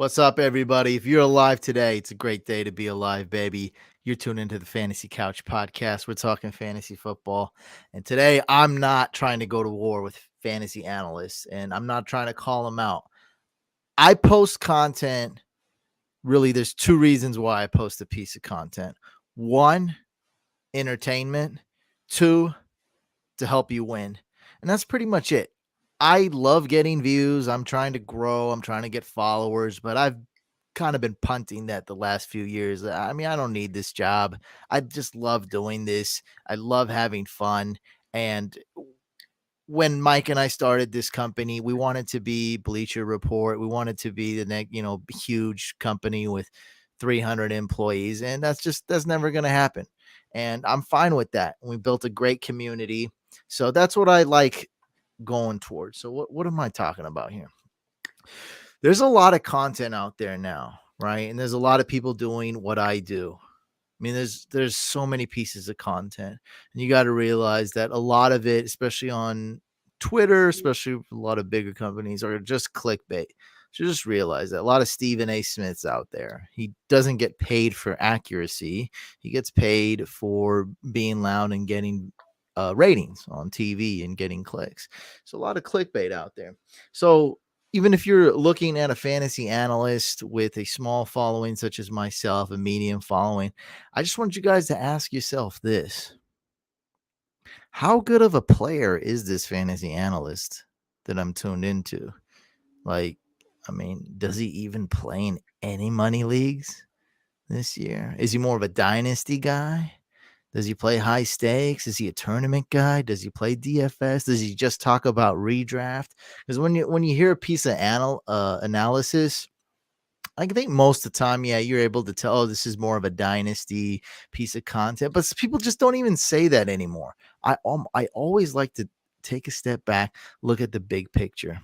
What's up, everybody? If you're alive today, it's a great day to be alive, baby. You're tuned into the Fantasy Couch podcast. We're talking fantasy football. And today, I'm not trying to go to war with fantasy analysts, and I'm not trying to call them out. I post content. Really, there's two reasons why I post a piece of content. One, entertainment. Two, to help you win. And that's pretty much it. I love getting views. I'm trying to grow. I'm trying to get followers, but I've kind of been punting that the last few years. I mean, I don't need this job. I just love doing this. I love having fun. And when Mike and I started this company, we wanted to be Bleacher Report. We wanted to be the next, huge company with 300 employees. And that's never going to happen. And I'm fine with that. We built a great community. So that's what I like going towards. So what am I talking about here? There's a lot of content out there now, right? And there's a lot of people doing what I do. I mean, there's so many pieces of content, and you got to realize that a lot of it, especially on Twitter, especially a lot of bigger companies, are just clickbait. So just realize that a lot of Stephen A. Smiths out there. He doesn't get paid for accuracy. He gets paid for being loud and getting ratings on TV and getting clicks. So a lot of clickbait out there. So even if you're looking at a fantasy analyst with a small following, such as myself, a medium following, I just want you guys to ask yourself this. How good of a player is this fantasy analyst that I'm tuned into? Like, I mean, does he even play in any money leagues this year? Is he more of a dynasty guy? Does he play high stakes? Is he a tournament guy? Does he play DFS? Does he just talk about redraft? Because when you hear a piece of analysis, I think most of the time, yeah, you're able to tell, oh, this is more of a dynasty piece of content. But people just don't even say that anymore. I always like to take a step back, look at the big picture.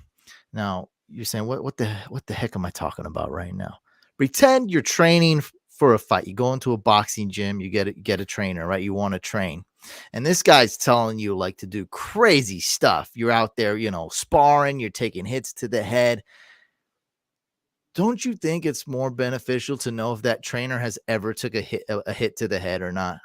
Now, you're saying, what the heck am I talking about right now? Pretend you're training for a fight. You go into a boxing gym, you get a trainer, right? You want to train. And this guy's telling you like to do crazy stuff. You're out there, sparring, you're taking hits to the head. Don't you think it's more beneficial to know if that trainer has ever took a hit to the head or not?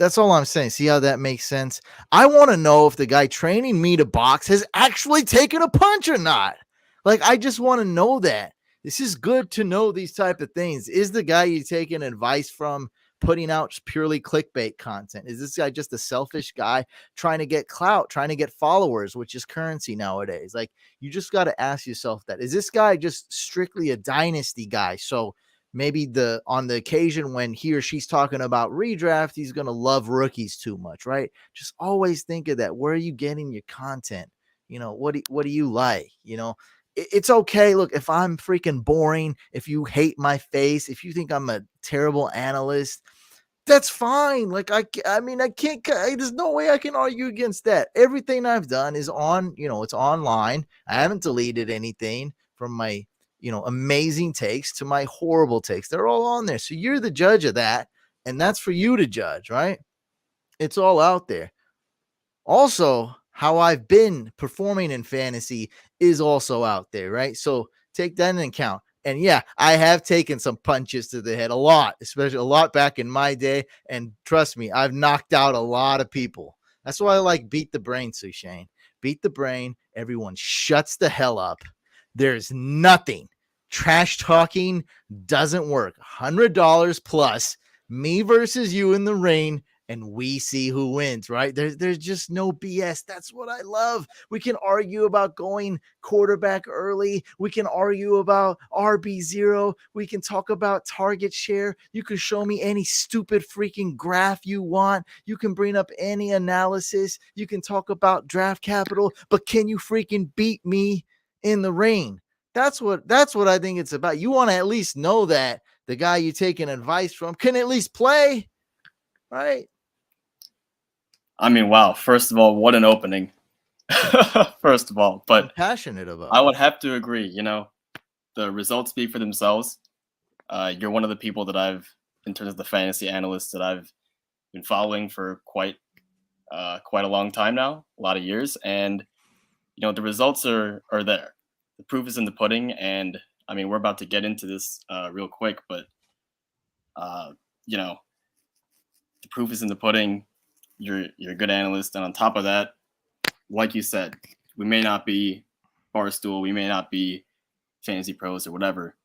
That's all I'm saying. See how that makes sense? I want to know if the guy training me to box has actually taken a punch or not. Like, I just want to know that. This is good to know these type of things. Is the guy you taking advice from putting out purely clickbait content? Is this guy just a selfish guy trying to get clout, trying to get followers, which is currency nowadays? Like, you just got to ask yourself that. Is this guy just strictly a dynasty guy? So maybe on the occasion when he or she's talking about redraft, he's going to love rookies too much, right? Just always think of that. Where are you getting your content? What do you like? It's okay. Look, if I'm freaking boring, if you hate my face, if you think I'm a terrible analyst, that's fine. Like, I mean, I can't, there's no way I can argue against that. Everything I've done is it's online. I haven't deleted anything from my, amazing takes to my horrible takes. They're all on there. So you're the judge of that. And that's for you to judge, right? It's all out there. Also, how I've been performing in fantasy is also out there, right? So take that into account. And yeah, I have taken some punches to the head, a lot, especially a lot back in my day. And trust me, I've knocked out a lot of people. That's why I like Beat the Brain, so Shane. Beat the Brain. Everyone shuts the hell up. There's nothing. Trash talking doesn't work. $100 plus, me versus you in the ring, and we see who wins, right? There's just no BS. That's what I love. We can argue about going quarterback early. We can argue about RB0. We can talk about target share. You can show me any stupid freaking graph you want. You can bring up any analysis. You can talk about draft capital, but can you freaking beat me in the ring? That's what I think it's about. You want to at least know that the guy you're taking advice from can at least play, right? I mean, wow. First of all, what an opening. First of all, but I'm passionate about I would have to agree. The results speak for themselves. You're one of the people that in terms of the fantasy analysts, that I've been following for quite a long time now, a lot of years. And, the results are there. The proof is in the pudding. And I mean, we're about to get into this real quick, but you know, the proof is in the pudding. You're a good analyst, and on top of that, like you said, we may not be Barstool, we may not be Fantasy Pros or whatever,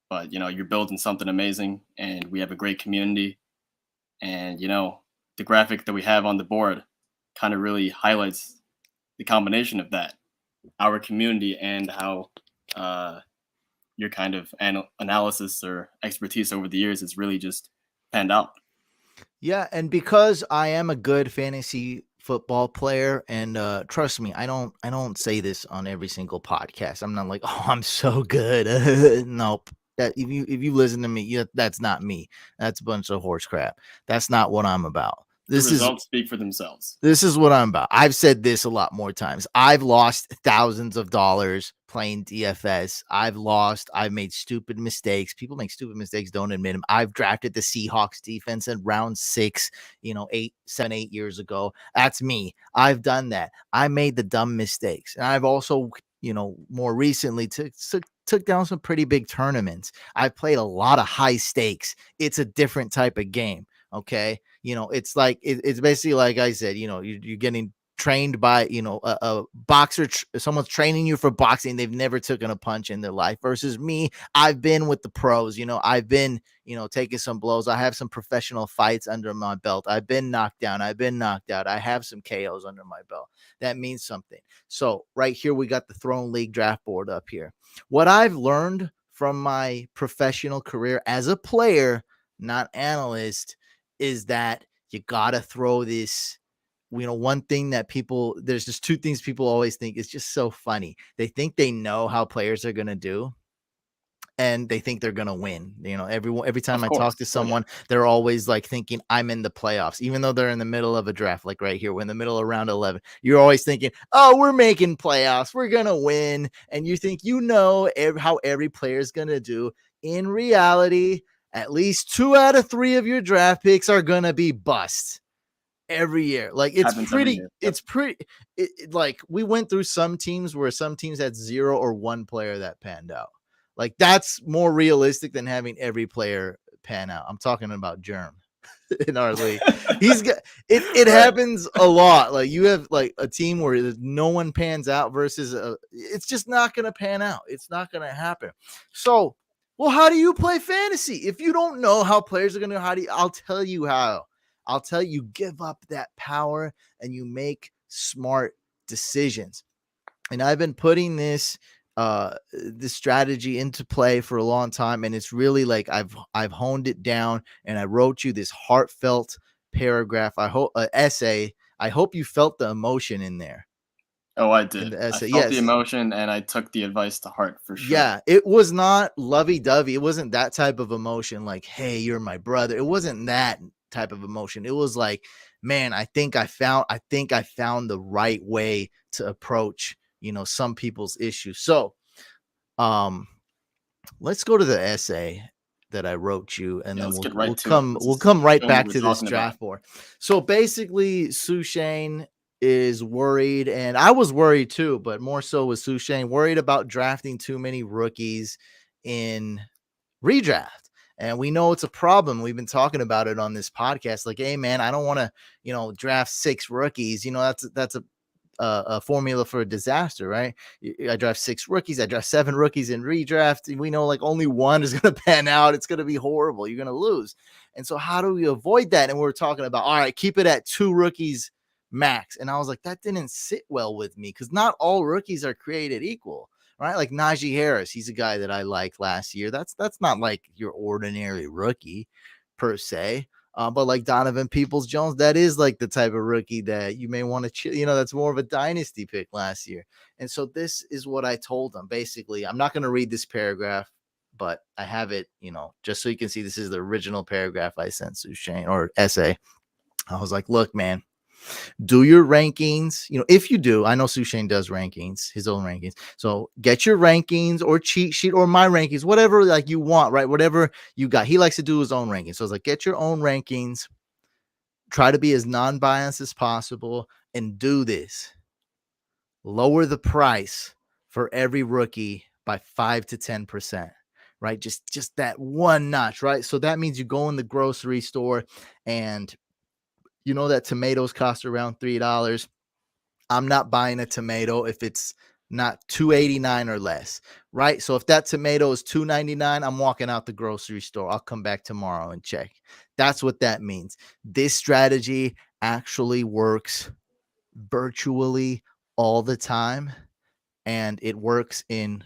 but you're building something amazing, and we have a great community. And the graphic that we have on the board kind of really highlights the combination of that, our community, and how your kind of analysis or expertise over the years has really just panned out. Yeah, and because I am a good fantasy football player, and trust me, I don't say this on every single podcast. I'm not like, oh, I'm so good. Nope. That if you listen to me, that's not me. That's a bunch of horse crap. That's not what I'm about. The results speak for themselves. This is what I'm about. I've said this a lot more times. I've lost thousands of dollars playing DFS. I've made stupid mistakes. People make stupid mistakes, don't admit them. I've drafted the Seahawks defense in round 6, 8 years ago. That's me. I've done that. I made the dumb mistakes. And I've also, more recently took down some pretty big tournaments. I've played a lot of high stakes. It's a different type of game. Okay. It's like, it's basically like I said, you're getting trained by, a boxer, someone's training you for boxing. They've never taken a punch in their life versus me. I've been with the pros, I've been, taking some blows. I have some professional fights under my belt. I've been knocked down. I've been knocked out. I have some KOs under my belt. That means something. So right here, we got the Throne League draft board up here. What I've learned from my professional career as a player, not analyst, is that you gotta throw this. One thing that there's just two things people always think is just so funny. They think they know how players are gonna do, and they think they're gonna win. Every time I talk to someone, they're always like thinking I'm in the playoffs, even though they're in the middle of a draft. Like right here, we're in the middle of round 11. You're always thinking, oh, we're making playoffs, we're gonna win, and you think how every player is gonna do. In reality, at least 2 out of 3 of your draft picks are gonna be bust every year. Like like we went through some teams where some teams had 0 or 1 player that panned out. Like that's more realistic than having every player pan out. I'm talking about Germ in our league. He's got it. It happens a lot. Like you have like a team where no one pans out versus it's just not going to pan out. It's not going to happen. So, well, how do you play fantasy? If you don't know how players are going to, I'll tell you how. I'll tell you, give up that power and you make smart decisions. And I've been putting this strategy into play for a long time, and it's really like I've honed it down, and I wrote you this heartfelt paragraph. I hope essay. I hope you felt the emotion in there. Oh, I did. I felt the emotion, and I took the advice to heart for sure. Yeah, it was not lovey-dovey. It wasn't that type of emotion like, hey, you're my brother. It wasn't that type of emotion. It was like, man, I think I found the right way to approach, some people's issues. So, let's go to the essay that I wrote you, and then we'll come right back to this draft board. So basically, Sushane is worried, and I was worried too, but more so was Sushane, worried about drafting too many rookies in redraft. And we know it's a problem. We've been talking about it on this podcast. Like, hey man, I don't want to, draft 6 rookies. That's a formula for a disaster, right? I draft 6 rookies. I draft 7 rookies in redraft. And we know like only one is going to pan out. It's going to be horrible. You're going to lose. And so how do we avoid that? And we're talking about, all right, keep it at 2 rookies max. And I was like, that didn't sit well with me because not all rookies are created equal, right? Like Najee Harris, he's a guy that I liked last year. That's not like your ordinary rookie per se. But like Donovan Peoples-Jones, that is like the type of rookie that you may want to, that's more of a dynasty pick last year. And so this is what I told them. Basically, I'm not going to read this paragraph, but I have it, just so you can see this is the original paragraph I sent Sushane, or essay. I was like, look, man, do your rankings. If you do, I know Sushane does rankings, his own rankings. So get your rankings or cheat sheet or my rankings, whatever like you want, right? Whatever you got. He likes to do his own rankings. So it's like, get your own rankings, try to be as non-biased as possible, and do this. Lower the price for every rookie by 5 to 10%, right? Just that one notch, right? So that means you go in the grocery store and you know that tomatoes cost around $3. I'm not buying a tomato if it's not $2.89 or less, right? So if that tomato is $2.99, I'm walking out the grocery store. I'll come back tomorrow and check. That's what that means. This strategy actually works virtually all the time, and it works in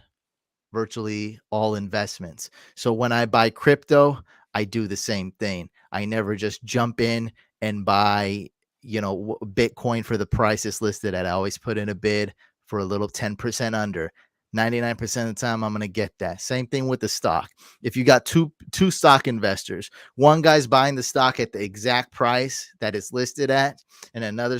virtually all investments. So when I buy crypto, I do the same thing. I never just jump in and buy, Bitcoin for the price it's listed at. I always put in a bid for a little 10% under. 99% of the time, I'm going to get that. Same thing with the stock. If you got two stock investors, one guy's buying the stock at the exact price that it's listed at, and another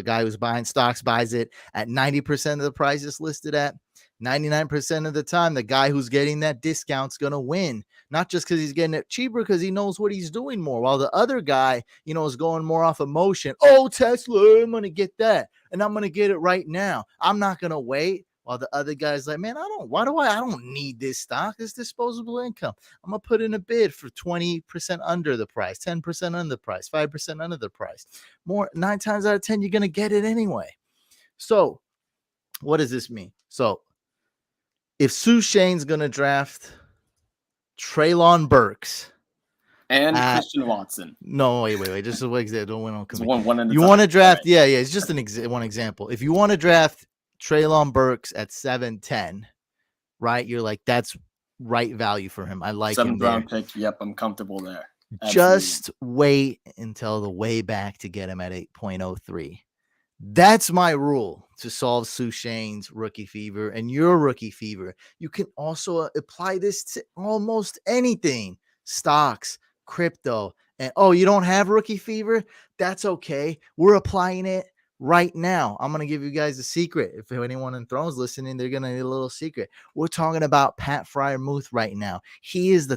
guy who's buying stocks buys it at 90% of the price it's listed at, 99% of the time, the guy who's getting that discount's going to win. Not just because he's getting it cheaper, because he knows what he's doing more. While the other guy, is going more off emotion. Oh, Tesla, I'm going to get that. And I'm going to get it right now. I'm not going to wait. While the other guy's like, man, I don't need this stock. It's disposable income. I'm going to put in a bid for 20% under the price, 10% under the price, 5% under the price. 9 times out of 10, you're going to get it anyway. So what does this mean? So if Sue Shane's going to draft Treylon Burks and Christian Watson. No, wait. Just a wait. Don't win on one. You want to draft? Right. Yeah. It's just one example. If you want to draft Treylon Burks at 7-10, right? You're like, that's right value for him. I like 7th round pick. Yep, I'm comfortable there. Absolutely. Just wait until the way back to get him at 8.03. That's my rule to solve Sue Shane's rookie fever and your rookie fever. You can also apply this to almost anything: stocks, crypto. And you don't have rookie fever? That's okay. We're applying it right now. I'm going to give you guys a secret. If anyone in Thrones listening, they're going to need a little secret. We're talking about Pat Freiermuth right now. He is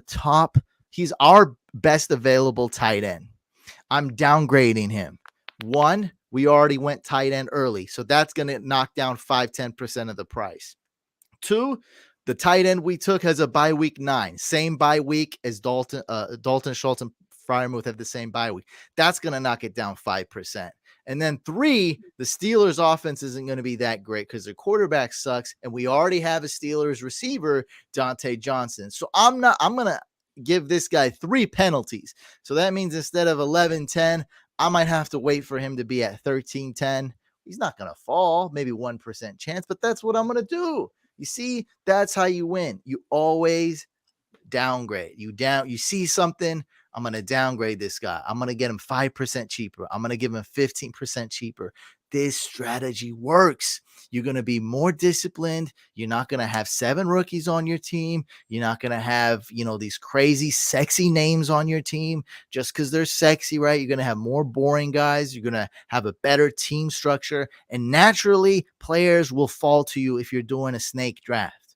he's our best available tight end. I'm downgrading him. 1, we already went tight end early, so that's going to knock down 5-10% of the price. 2, the tight end we took has a bye week 9, same bye week as Dalton Schultz and Freiermuth have the same bye week. That's going to knock it down 5%. And then 3, the Steelers offense isn't going to be that great because their quarterback sucks, and we already have a Steelers receiver, Dante Johnson. So I'm going to give this guy 3 penalties. So that means instead of 11-10, I might have to wait for him to be at 13-10. He's not going to fall, maybe 1% chance, but that's what I'm going to do. You see, that's how you win. You always downgrade. You see something, I'm going to downgrade this guy. I'm going to get him 5% cheaper. I'm going to give him 15% cheaper. This strategy works. You're going to be more disciplined. You're not going to have 7 rookies on your team. You're not going to have, these crazy, sexy names on your team just because they're sexy, right? You're going to have more boring guys. You're going to have a better team structure. And naturally, players will fall to you if you're doing a snake draft.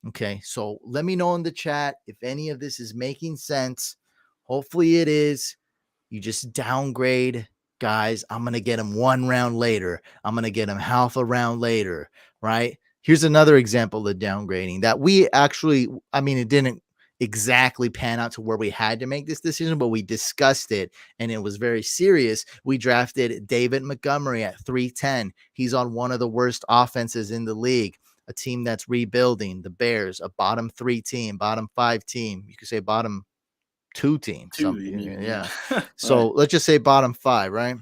Okay, so let me know in the chat if any of this is making sense. Hopefully it is. You just downgrade guys. I'm going to get him 1 round later. I'm going to get him half a round later, right? Here's another example of downgrading that we actually, it didn't exactly pan out to where we had to make this decision, but we discussed it and it was very serious. We drafted David Montgomery at 3-10. He's on one of the worst offenses in the league, a team that's rebuilding, the Bears, a bottom 3 team, bottom 5 team. You could say bottom 2 team. Yeah. So let's just say bottom 5, right?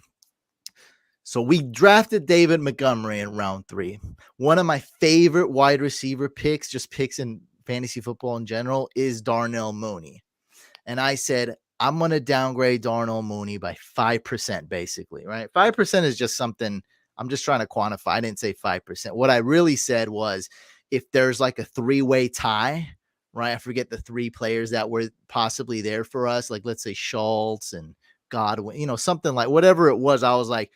So we drafted David Montgomery in round 3. One of my favorite wide receiver picks, just picks in fantasy football in general, is Darnell Mooney. And I said, I'm going to downgrade Darnell Mooney by 5%, basically, right? 5% is just something I'm just trying to quantify. I didn't say 5%. What I really said was if there's like a 3-way tie, right? I forget the 3 players that were possibly there for us. Like, let's say Schultz and Godwin, something like whatever it was. I was like,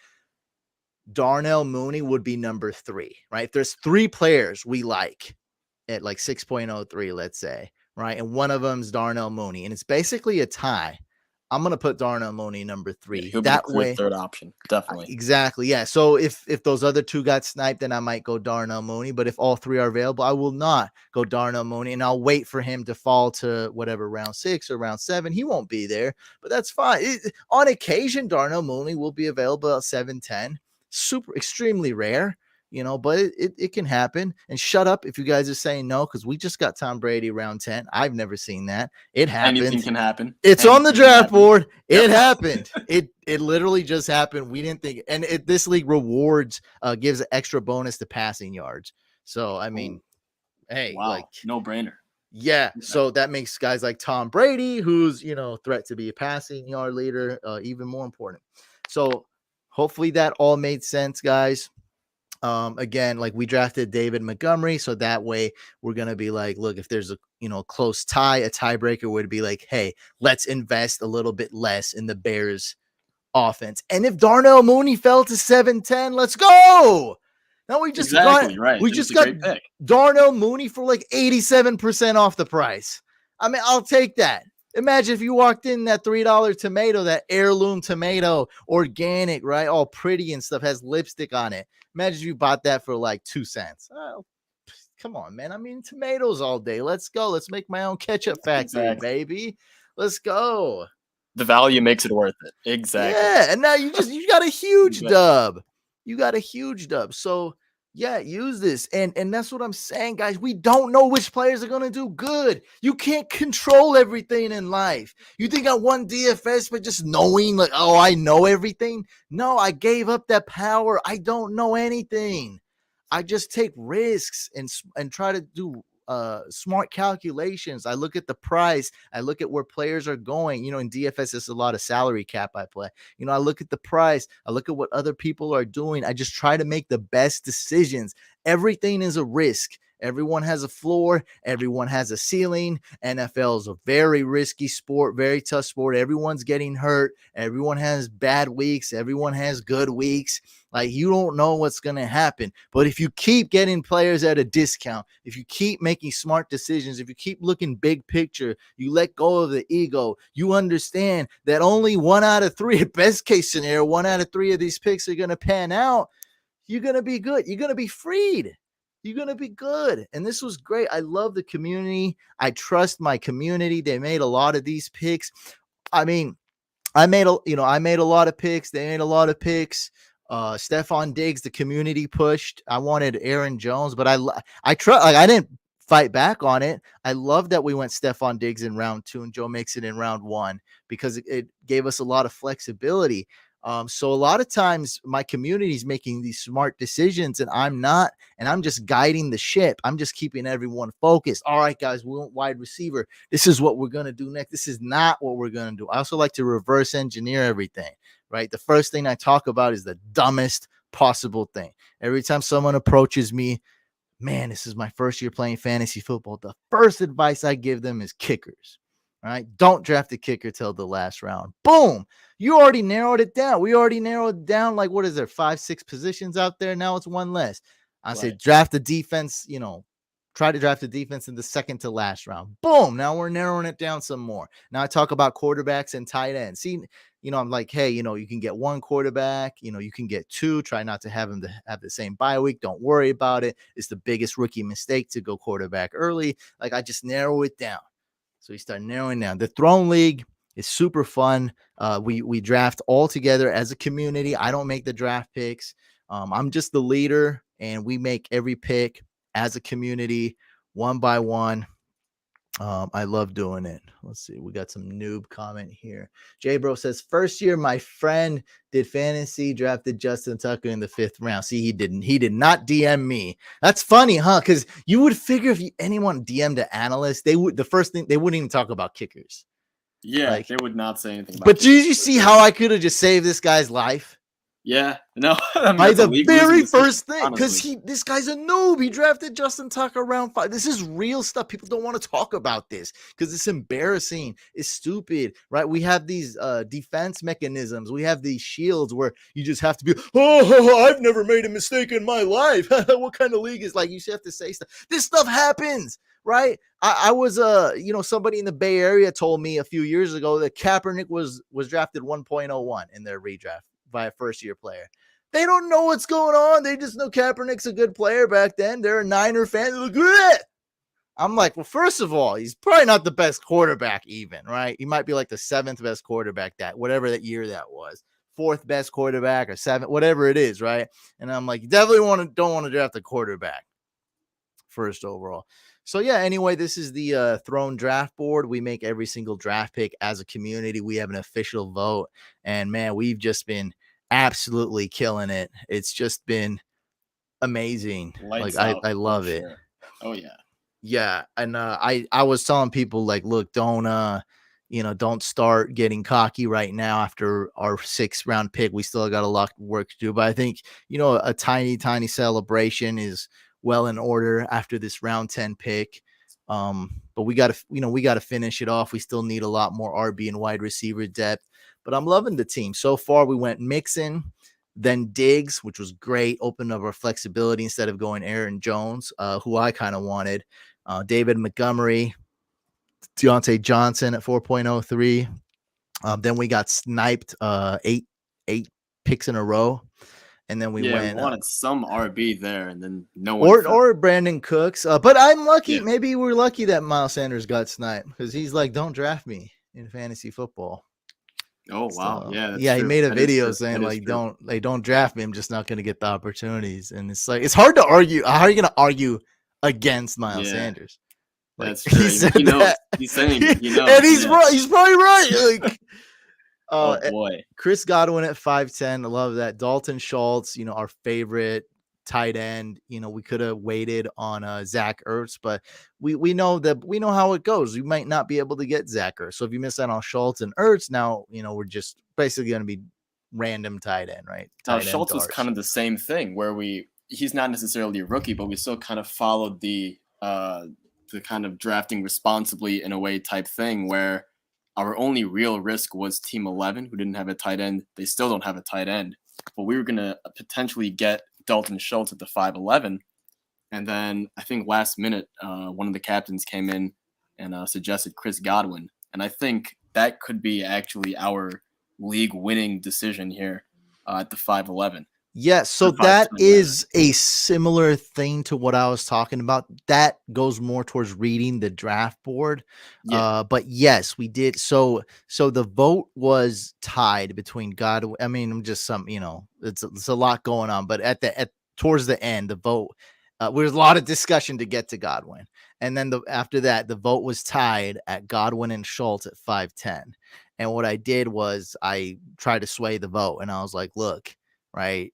Darnell Mooney would be number 3, right? If there's 3 players we like at like 6.03, let's say, right? And one of them's Darnell Mooney, and it's basically a tie. I'm gonna put Darnell Mooney number 3. Yeah, he'll be That the clear way, third option, definitely. exactly. Yeah. So if those other 2 got sniped, then I might go Darnell Mooney. But if all 3 are available, I will not go Darnell Mooney, and I'll wait for him to fall to whatever round 6 or round 7. He won't be there, but that's fine. On occasion, Darnell Mooney will be available at 7-10. Super extremely rare. But it can happen. And shut up if you guys are saying no, because we just got Tom Brady round 10. I've never seen that. It happened. Anything can happen. It's on the draft board. It Yep. happened. It literally just happened. We didn't think, and this league rewards, gives an extra bonus to passing yards. So I mean, hey, wow, no brainer. Yeah. So that makes guys like Tom Brady, who's threat to be a passing yard leader, even more important. So hopefully that all made sense, guys. Again, like we drafted David Montgomery, so that way we're gonna be like, look, if there's a close tie, a tiebreaker would be like, hey, let's invest a little bit less in the Bears offense. And if Darnell Mooney fell to 7-10, let's go. Now we just got Darnell Mooney for like 87% off the price. I mean, I'll take that. Imagine if you walked in that $3 tomato, that heirloom tomato, organic, right? All pretty and stuff, has lipstick on it. Imagine if you bought that for like 2 cents. Oh, come on, man. I mean, tomatoes all day. Let's go. Let's make my own ketchup factory, baby. Let's go. The value makes it worth it. Exactly. Yeah, and now you got a huge dub. You got a huge dub. So yeah, use this. And that's what I'm saying, guys. We don't know which players are going to do good. You can't control everything in life. You think I won DFS by just knowing, like, oh, I know everything? No, I gave up that power. I don't know anything. I just take risks and try to do smart calculations. I look at the price. I look at where players are going. In DFS, there's a lot of salary cap I play. I look at the price. I look at what other people are doing. I just try to make the best decisions. Everything is a risk. Everyone has a floor. Everyone has a ceiling. NFL is a very risky sport, very tough sport. Everyone's getting hurt. Everyone has bad weeks. Everyone has good weeks. Like, you don't know what's going to happen. But if you keep getting players at a discount, if you keep making smart decisions, if you keep looking big picture, you let go of the ego, you understand that only 1 out of 3, best case scenario, 1 out of 3 of these picks are going to pan out, you're going to be good. You're going to be freed. You're going to be good. And this was great. I love the community. I trust my community. They made a lot of these picks. I mean, I made a lot of picks. They made a lot of picks. Stephon Diggs, the community pushed. I wanted Aaron Jones, but I didn't fight back on it. I love that we went Stephon Diggs in round 2 and Joe Mixon in round 1 because it gave us a lot of flexibility. So a lot of times my community is making these smart decisions and I'm not, and I'm just guiding the ship. I'm just keeping everyone focused. All right, guys, we want wide receiver. This is what we're going to do next. This is not what we're going to do. I also like to reverse engineer everything, right? The first thing I talk about is the dumbest possible thing. Every time someone approaches me, man, this is my first year playing fantasy football. The first advice I give them is kickers. All right. Don't draft a kicker till the last round. Boom. You already narrowed it down. We already narrowed it down. Like, what is there? 5-6 positions out there. Now it's 1 less. I say draft the defense, try to draft the defense in the second to last round. Boom. Now we're narrowing it down some more. Now I talk about quarterbacks and tight ends. See, I'm like, hey, you can get 1 quarterback, you can get 2. Try not to have them to have the same bye week. Don't worry about it. It's the biggest rookie mistake to go quarterback early. Like, I just narrow it down. So we start narrowing down. The Throne League is super fun. We draft all together as a community. I don't make the draft picks. I'm just the leader, and we make every pick as a community, one by one. I love doing it. Let's see. We got some noob comment here. J Bro says, first year, my friend did fantasy, drafted Justin Tucker in the 5th round. See, he did not DM me. That's funny, huh? Because you would figure if anyone DM'd an analyst, they wouldn't even talk about kickers. Yeah, they would not say anything about But did you see how I could have just saved this guy's life? Yeah, no. I mean, by the very first thing, because this guy's a noob. He drafted Justin Tucker round 5. This is real stuff. People don't want to talk about this because it's embarrassing. It's stupid, right? We have these defense mechanisms. We have these shields where you just have to be, I've never made a mistake in my life. What kind of league is like? You have to say stuff. This stuff happens, right? I was somebody in the Bay Area told me a few years ago that Kaepernick was drafted 1.01 in their redraft by a first year player. They don't know what's going on. They just know Kaepernick's a good player back then. They're a Niner fan. They're like, "Bleh!" I'm like, well, first of all, he's probably not the best quarterback even, right? He might be like the 7th best quarterback whatever that year that was. 4th best quarterback or 7th, whatever it is, right? And I'm like, you definitely don't want to draft a quarterback first overall. So yeah, anyway, this is the Throne draft board. We make every single draft pick as a community. We have an official vote, and man, we've just been absolutely killing it. It's just been amazing. Lights Like out, I love it. sure. Oh yeah. Yeah, and I was telling people like, look, don't start getting cocky right now after our 6th round pick. We still got a lot of work to do, but I think a tiny celebration is well in order after this round 10 pick. But we got to finish it off. We still need a lot more RB and wide receiver depth, but I'm loving the team so far. We went Mixon, then Diggs, which was great, opened up our flexibility instead of going Aaron Jones, who I kind of wanted. David Montgomery, Deontay Johnson at 4.03. Then we got sniped 8 picks in a row. And then we wanted some RB there, and then no one. Or Brandon Cooks. But I'm lucky. Yeah. Maybe we're lucky that Miles Sanders got sniped because he's like, don't draft me in fantasy football. Oh wow, so, yeah, he made a video saying like, don't draft me. I'm just not going to get the opportunities, and it's like it's hard to argue. How are you going to argue against Miles Sanders? Like, that's true. He said that. He's saying, and he's right. He's probably right. Like, oh boy, Chris Godwin at 5'10". I love that. Dalton Schultz, our favorite tight end. We could have waited on Zach Ertz, but we know how it goes. We might not be able to get Zach Ertz. So if you miss out on Schultz and Ertz, now we're just basically going to be random tight end, right? Now Schultz was kind of the same thing where he's not necessarily a rookie, but we still kind of followed the kind of drafting responsibly in a way type thing where our only real risk was Team 11, who didn't have a tight end. They still don't have a tight end, but we were going to potentially get Dalton Schultz at the 5'11", and then I think last minute one of the captains came in and suggested Chris Godwin, and I think that could be actually our league-winning decision here at the 5'11". Yeah, so that is a similar thing to what I was talking about. That goes more towards reading the draft board. Yeah. But yes, we did. So the vote was tied between Godwin. I mean, just it's a lot going on. But towards the end, the vote, there's a lot of discussion to get to Godwin. And then after that, the vote was tied at Godwin and Schultz at 5'10". And what I did was I tried to sway the vote. And I was like, look, right,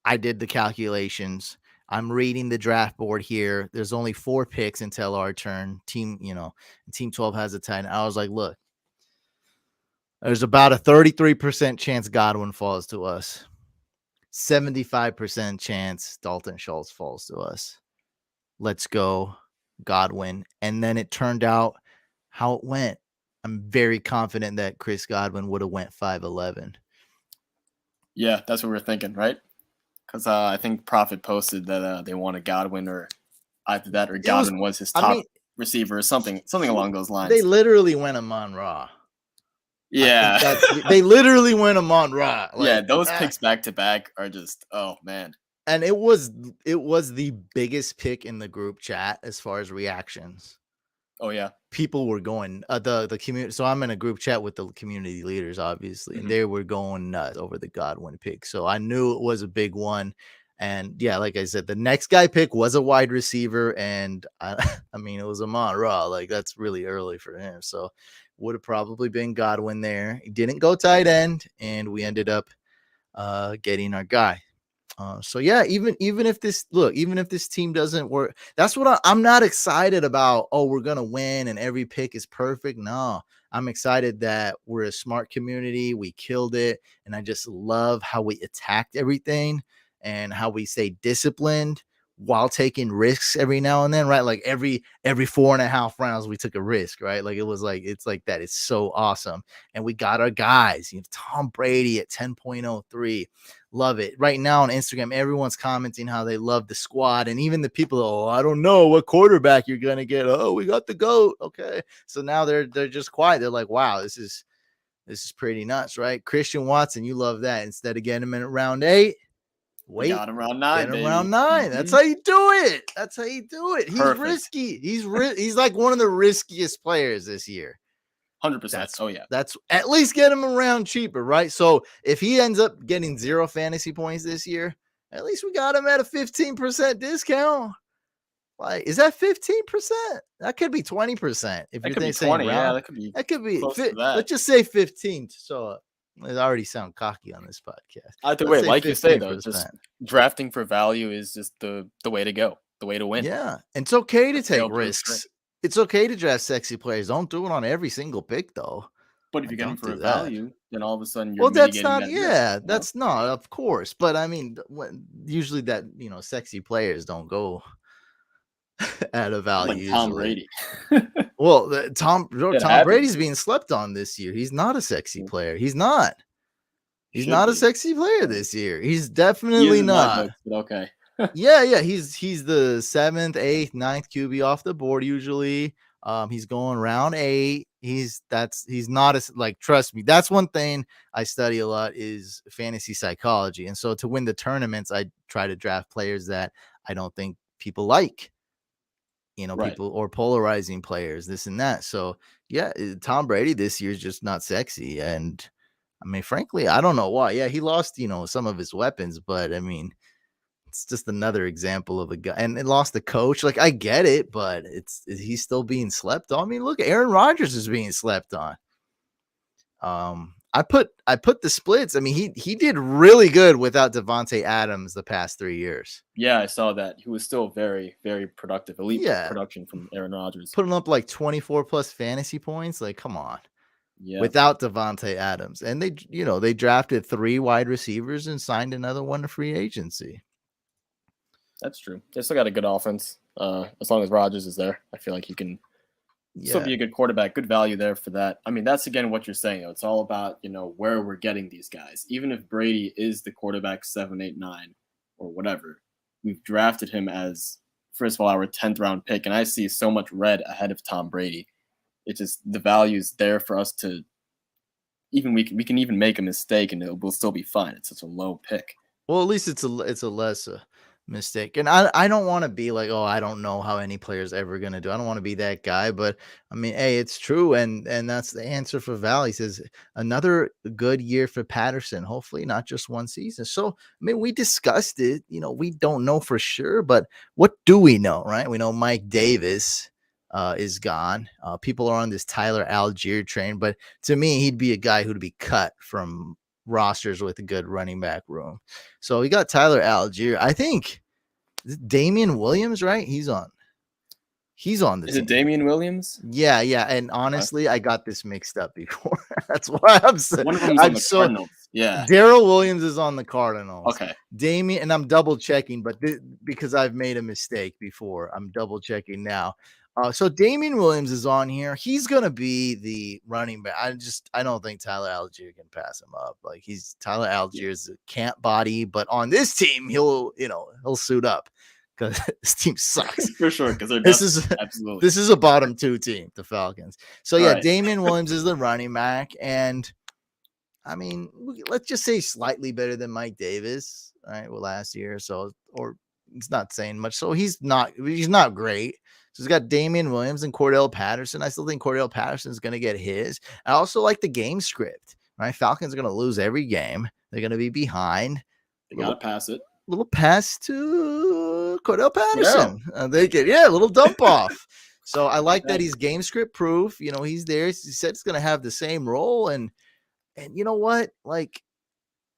I did the calculations. I'm reading the draft board here. There's only 4 picks until our turn. Team 12 has a tight end. I was like, look, there's about a 33% chance Godwin falls to us. 75% chance Dalton Schultz falls to us. Let's go Godwin. And then it turned out how it went. I'm very confident that Chris Godwin would have went 5'11". Yeah, that's what we're thinking, right? Because I think Prophet posted that they wanted Godwin, or either that or Godwin was his top receiver, or something along those lines. They literally went Amon-Ra. Yeah, they literally went Amon-Ra. Yeah, those picks back to back are just, oh man. And it was the biggest pick in the group chat as far as reactions. Oh yeah, people were going the community. So I'm in a group chat with the community leaders, obviously, and they were going nuts over the Godwin pick. So I knew it was a big one. And yeah, like I said, the next guy pick was a wide receiver, and I mean, it was Amon-Ra. Like that's really early for him. So would have probably been Godwin there. He didn't go tight end, and we ended up getting our guy. So yeah, even if this team doesn't work, that's what I'm not excited about. Oh, we're gonna win and every pick is perfect. No, I'm excited that we're a smart community. We killed it, and I just love how we attacked everything and how we stay disciplined. while taking risks every now and then, right? Like every 4.5 rounds, we took a risk, right? Like it's like that. It's so awesome. And we got our guys, Tom Brady at 10.03. Love it. Right now on Instagram, everyone's commenting how they love the squad. And even the people, oh, I don't know what quarterback you're gonna get. Oh, we got the GOAT. Okay. So now they're just quiet. They're like, wow, this is pretty nuts, right? Christian Watson, you love that. Instead of getting him in round 8, We got him round 9, get him baby. round 9. That's how you do it. That's how you do it. He's Perfect. risky. He's like one of the riskiest players this year. 100%. That's at least get him around cheaper, right? So if he ends up getting 0 fantasy points this year, at least we got him at a 15% discount. Like, is that 15%? That could be 20%. If that you're could be saying 20, round, yeah, that could be close to that. Let's just say 15. So I already sound cocky on this podcast. Either way, like 15%. You say though, just drafting for value is just the way to go, the way to win. Yeah, and it's okay to take risks. It's okay to draft sexy players. Don't do it on every single pick, though. But if you get them for a value, then all of a sudden you're that's not. That yeah, risk, that's not, of course. But I mean, usually that sexy players don't go at a value. Like Tom Brady. Well, Tom Brady's being slept on this year. He's not a sexy player. He's not. He's not a sexy player this year. He's definitely not. Okay. yeah. He's the 7th, 8th, 9th QB off the board usually. He's going round 8. He's not trust me. That's one thing I study a lot is fantasy psychology. And so to win the tournaments, I try to draft players that I don't think people like. Right. People or polarizing players, this and that. So yeah, Tom Brady this year is just not sexy. And I mean, frankly, I don't know why. Yeah, he lost, some of his weapons, but I mean, it's just another example of a guy and it lost the coach. Like, I get it, but he's still being slept on. I mean, look, Aaron Rodgers is being slept on. I put the splits. I mean, he did really good without Devontae Adams the past 3 years. Yeah, I saw that. He was still very, very productive. Elite production from Aaron Rodgers. Putting up like 24 plus fantasy points. Like, come on. Yeah. Without Devontae Adams. And they drafted 3 wide receivers and signed another one to free agency. That's true. They still got a good offense. As long as Rodgers is there, I feel like he can still be a good quarterback. Good value there for that. I mean, that's again what you're saying. It's all about, where we're getting these guys. Even if Brady is the quarterback 7, 8, 9 or whatever, we've drafted him as, first of all, our 10th round pick. And I see so much red ahead of Tom Brady. It's just the value is there for us to we can even make a mistake and it will still be fine. It's such a low pick. Well, at least it's a less mistake. And I don't want to be like, oh, I don't know how any player's ever going to do. I don't want to be that guy, but I mean, hey, it's true. And that's the answer for Val. He says another good year for Peterson, hopefully not just one season. So, I mean, we discussed it, we don't know for sure, but what do we know, right? We know Mike Davis is gone. People are on this Tyler Algier train, but to me, he'd be a guy who'd be cut from rosters with a good running back room. So we got Tyler Algier. I think Damian Williams, right? He's on the Is it Damian Williams? Yeah. And honestly, I got this mixed up before. That's why I'm saying one of them's on the Cardinals. Yeah. Darrell Williams is on the Cardinals. Okay. Damian, and I'm double checking, but because I've made a mistake before, I'm double checking now. So Damian Williams is on here. He's gonna be the running back. I don't think Tyler Algier can pass him up. Like Tyler Algier's a camp body, but on this team, he'll suit up because this team sucks for sure. Because this is a bottom 2 team, the Falcons. So yeah, right. Damian Williams is the running back, and I mean, let's just say slightly better than Mike Davis. Right, well, last year, so or it's not saying much. So he's not great. So he's got Damian Williams and Cordell Patterson. I still think Cordell Patterson is going to get his. I also like the game script, right? Falcons are going to lose every game. They're going to be behind. They got to pass it. Little pass to Cordell Patterson. Yeah. A little dump off. So I like that he's game script proof. He's there. He said he's going to have the same role. And you know what? Like,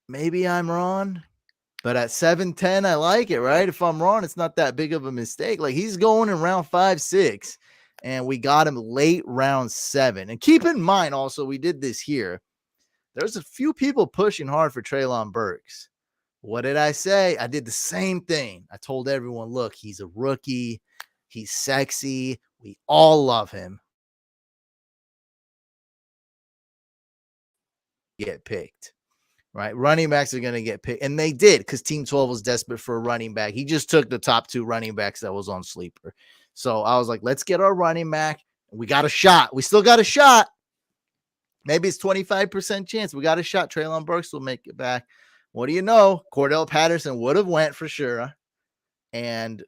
maybe I'm wrong. But at 7-10, I like it, right? If I'm wrong, it's not that big of a mistake. Like, he's going in round 5, 6, and we got him late round 7. And keep in mind, also, we did this here. There's a few people pushing hard for Treylon Burks. What did I say? I did the same thing. I told everyone, look, he's a rookie. He's sexy. We all love him. Get picked, right? Running backs are going to get picked. And they did, because Team 12 was desperate for a running back. He just took the top 2 running backs that was on sleeper. So I was like, let's get our running back. We got a shot. We still got a shot. Maybe it's 25% chance. We got a shot. Treylon Burks will make it back. What do you know? Cordell Patterson would have went for sure. And,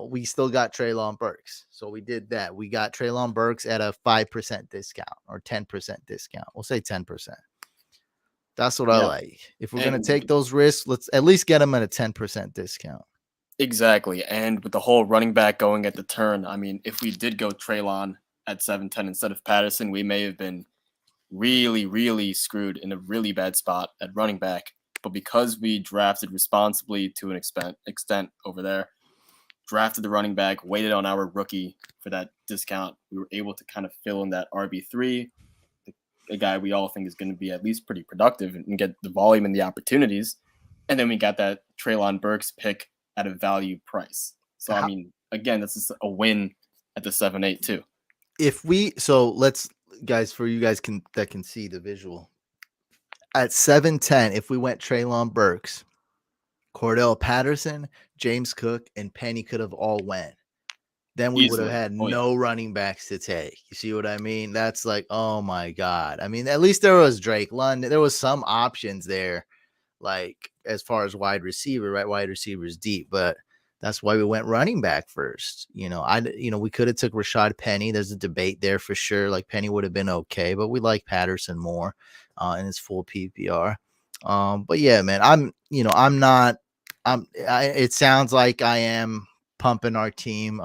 we still got Treylon Burks. So we did that. We got Treylon Burks at a 5% discount or 10% discount. We'll say 10%. That's what I like. If we're going to take those risks, let's at least get them at a 10% discount. Exactly. And with the whole running back going at the turn, I mean, if we did go Treylon at 7-10 instead of Patterson, we may have been really, really screwed in a really bad spot at running back. But because we drafted responsibly to an extent over there, drafted the running back, waited on our rookie for that discount, we were able to kind of fill in that RB3, a guy we all think is going to be at least pretty productive and get the volume and the opportunities. And then we got that Treylon Burks pick at a value price. So, I mean, again, this is a win at the 7-8 too. Let's, guys, for you guys that can see the visual. At 7-10, if we went Treylon Burks, Cordell Patterson, James Cook, and Penny could have all went. Then we would have had no running backs to take. You see what I mean? That's like, oh my God. I mean, at least there was Drake London. There was some options there, like as far as wide receiver, right? Wide receivers deep, but that's why we went running back first. We could have took Rashad Penny. There's a debate there for sure. Like Penny would have been okay, but we like Patterson more in his full PPR. But yeah, man, it sounds like I am pumping our team.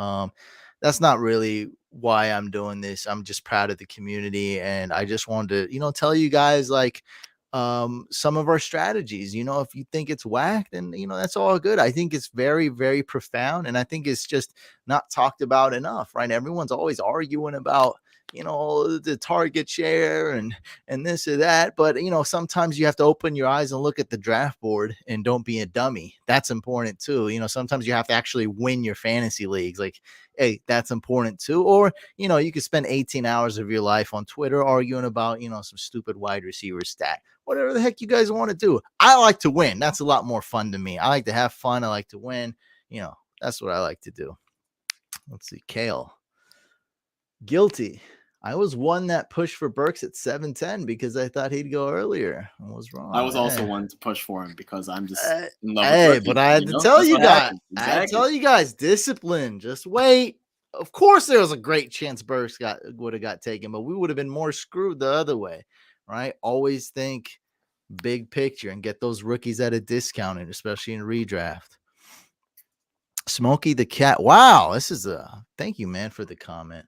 That's not really why I'm doing this. I'm just proud of the community, and I just wanted to, tell you guys like some of our strategies. If you think it's whack, then that's all good. I think it's very, very profound, and I think it's just not talked about enough, right? Everyone's always arguing about the target share and this or that, but sometimes you have to open your eyes and look at the draft board and don't be a dummy. That's important too. Sometimes you have to actually win your fantasy leagues. Like, hey, that's important too. Or you could spend 18 hours of your life on Twitter arguing about some stupid wide receiver stat. Whatever the heck you guys want to do. I like to win. That's a lot more fun to me. I like to have fun. I like to win. That's what I like to do. Let's see. Kale. Guilty. I was one that pushed for Burks at 7-10 because I thought he'd go earlier. I was wrong. I was also one to push for him because I'm just in love with rookies, but I had to tell you guys. Exactly. I had to tell you guys, discipline. Just wait. Of course, there was a great chance Burks would have got taken, but we would have been more screwed the other way, right? Always think big picture and get those rookies at a discount, especially in redraft. Smokey the Cat. Wow, thank you, man, for the comment.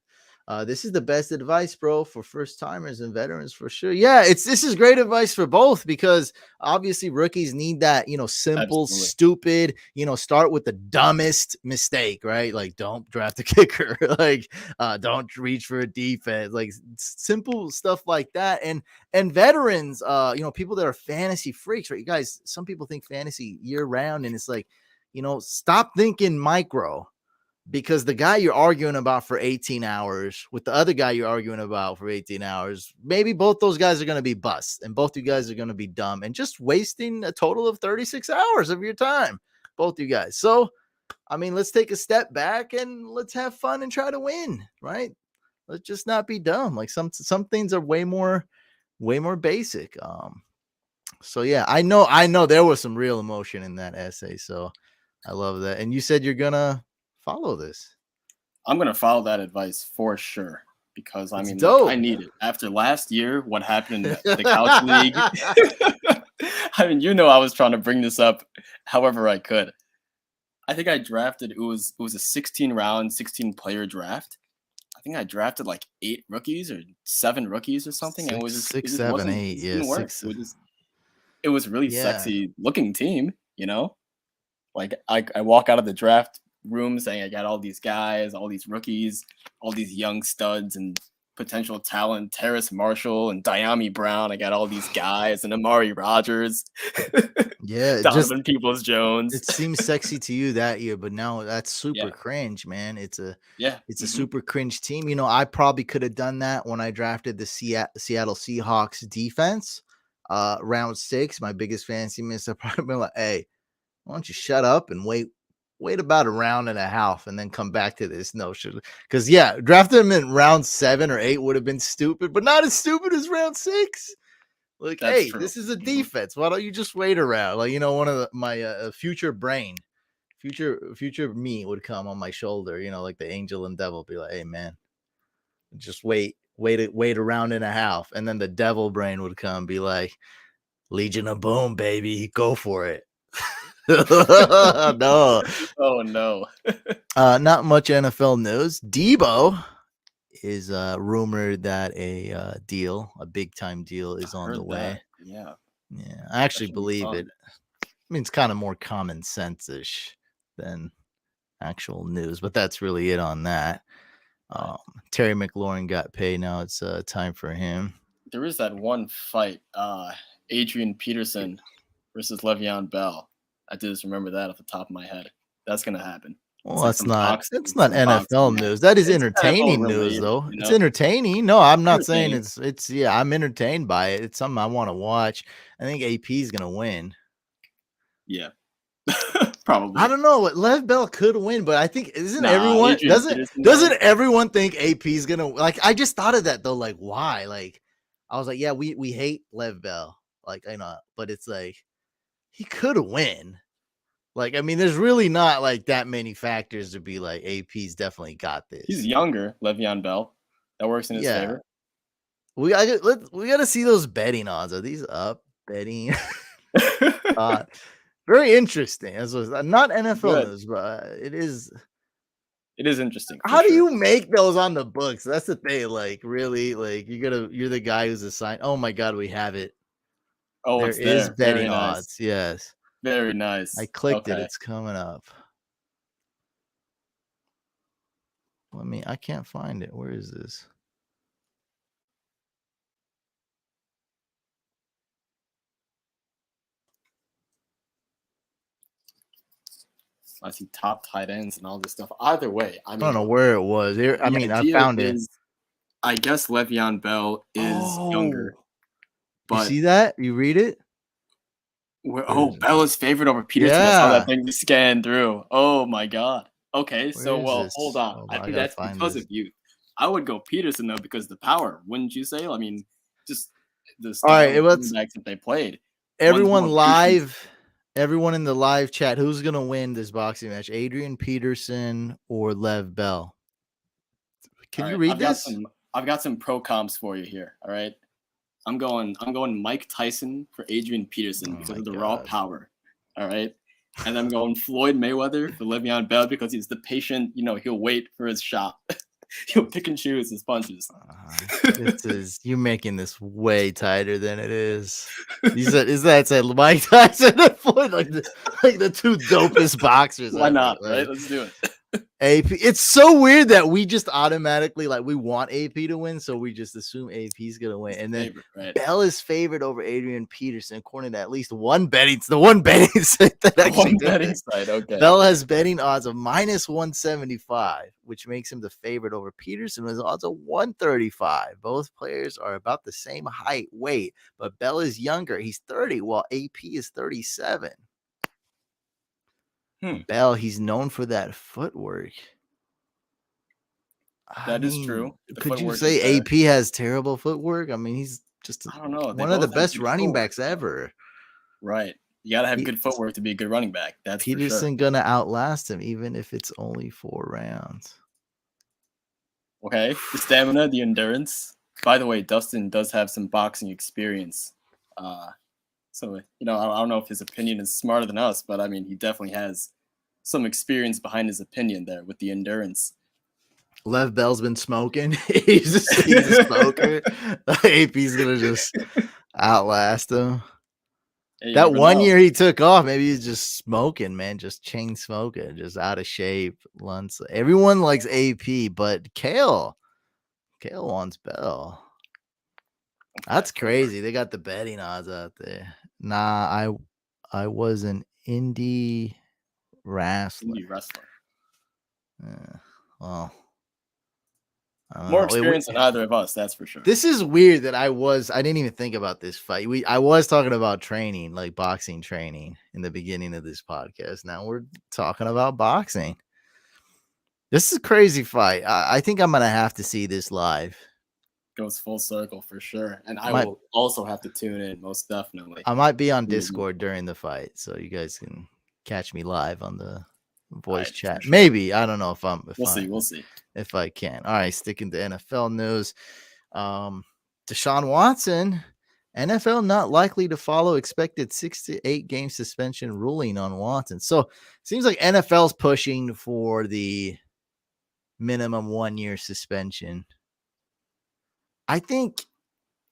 This is the best advice, bro, for first timers and veterans for sure. Yeah, this is great advice for both, because obviously rookies need that, simple, Absolutely. Stupid, start with the dumbest mistake, right? Like, don't draft a kicker, like, don't reach for a defense, like simple stuff like that. And veterans, people that are fantasy freaks, right? You guys, some people think fantasy year round, and it's like, stop thinking micro. Because the guy you're arguing about for 18 hours with the other guy you're arguing about for 18 hours, maybe both those guys are going to be busts, and both you guys are going to be dumb and just wasting a total of 36 hours of your time, both you guys. So, I mean, let's take a step back and let's have fun and try to win, right? Let's just not be dumb. Like some things are way more basic. So yeah, I know there was some real emotion in that essay. So I love that. And you said you're going to follow this. I'm going to follow that advice for sure, because I mean, look, I need it. After last year, what happened in the Couch League, I mean, I was trying to bring this up however I could. I think I drafted, it was a 16-round, 16-player draft. I think I drafted like 8 rookies or 7 rookies or something. And it was just 6, 7, 8. Yeah, 6. It was really sexy looking team, Like I walk out of the draft room saying I got all these guys, all these rookies, all these young studs, and potential talent, Terrace Marshall and Diami Brown. I got all these guys and Amari Rogers. Yeah, Donovan Peoples-Jones. it seems sexy to you that year, but now that's super Yeah. cringe, man. It's a Mm-hmm. super cringe team. You know, I probably could have done that when I drafted the Seattle Seahawks defense, round 6. My biggest fantasy miss. I'd probably been like, hey, why don't you shut up and wait about a round and a half and then come back to this notion? Because drafting him in round 7 or 8 would have been stupid, but not as stupid as round 6. Like, That's hey, true. this is a defense. Why don't you just wait around? Like, you know, one of my future me would come on my shoulder, you know, like the angel and devil, be like, hey, man, just wait a round and a half. And then the devil brain would come, be like, Legion of Boom, baby, go for it. No. Oh, no. Not much NFL news. Deebo is rumored that a big time deal is on the way. Yeah. I actually believe it. I mean, it's kind of more common sense-ish than actual news, but that's really it on that. Right. Terry McLaurin got paid. Now it's time for him. There is that one fight, Adrian Peterson versus Le'Veon Bell. I just remember that off the top of my head. That's gonna happen. Well, that's not NFL news. That is entertaining news, though. You know? It's entertaining. No, I'm not saying it's. Yeah, I'm entertained by it. It's something I want to watch. I think AP is gonna win. Yeah, probably. I don't know. Lev Bell could win, but I think everyone doesn't everyone think AP is gonna like? I just thought of that though. Like, why? Like, I was like, yeah, we hate Lev Bell. Like, I know, but it's like he could win. Like, I mean, there's really not like that many factors to be like AP's definitely got this. He's younger, Le'Veon Bell. That works in his favor. We got to see those betting odds. Are these up betting? Very interesting. As was not NFL news, but it is. It is interesting. How do you make those on the books? That's the thing. Like, really, like you're the guy who's assigned. Oh my God, we have it. Oh, there is betting odds. Yes. Very nice. I clicked it. It's coming up. I can't find it. Where is this? I see top tight ends and all this stuff. Either way, I don't know where it was. I found it. I guess Le'Veon Bell is younger. But you see that? You read it? Bell is favored over Peterson. Yeah. I saw that thing scan through. Oh my God. Okay, hold on. I think that's because of youth. I would go Peterson though because the power, wouldn't you say? I mean, just the style that they played. Everyone in the live chat, who's gonna win this boxing match? Adrian Peterson or Lev Bell? Can you read this? I've got some pro comps for you here. All right. I'm going Mike Tyson for Adrian Peterson because of the raw power. All right. And I'm going Floyd Mayweather for Le'Veon Bell because he's the patient, he'll wait for his shot. He'll pick and choose his punches. You're making this way tighter than it is. It's Mike Tyson and Floyd, like the two dopest boxers. Why not? Right? Let's do it. AP. It's so weird that we just automatically we want AP to win, so we just assume AP's gonna win. And then Bell is favored over Adrian Peterson, according to at least one betting site that actually site. Okay. Bell has betting odds of -175, which makes him the favorite over Peterson with odds of 135. Both players are about the same height, weight, but Bell is younger. He's 30, while AP is 37. Bell, he's known for that footwork. That is true. Could you say AP has terrible footwork? I mean, he's just one of the best running backs ever. Right. You got to have good footwork to be a good running back. That's Peterson gonna outlast him, even if it's only 4 rounds. Okay. The stamina, the endurance. By the way, Dustin does have some boxing experience. So, I don't know if his opinion is smarter than us, but I mean, he definitely has some experience behind his opinion there with the endurance. Lev Bell's been smoking. he's a smoker. AP's going to just outlast him. Hey, that one year he took off, maybe he's just smoking, man, just chain smoking, just out of shape. Everyone likes AP, but Kale Kale wants Bell. That's crazy. They got the betting odds out there. Nah, I was an indie wrestler. Well, I don't More know. experience than either of us, that's for sure. This is weird that I didn't even think about this fight. I was talking about training, like boxing training in the beginning of this podcast. Now we're talking about boxing. This is a crazy fight. I think I'm going to have to see this live. Goes full circle for sure. And I will also have to tune in, most definitely. I might be on Discord during the fight, so you guys can catch me live on the voice chat. Sure. Maybe. I don't know if we'll see. If I can. All right, sticking to NFL news. Deshaun Watson, NFL not likely to follow expected 6 to 8 game suspension ruling on Watson. So it seems like NFL's pushing for the minimum 1 year suspension. I think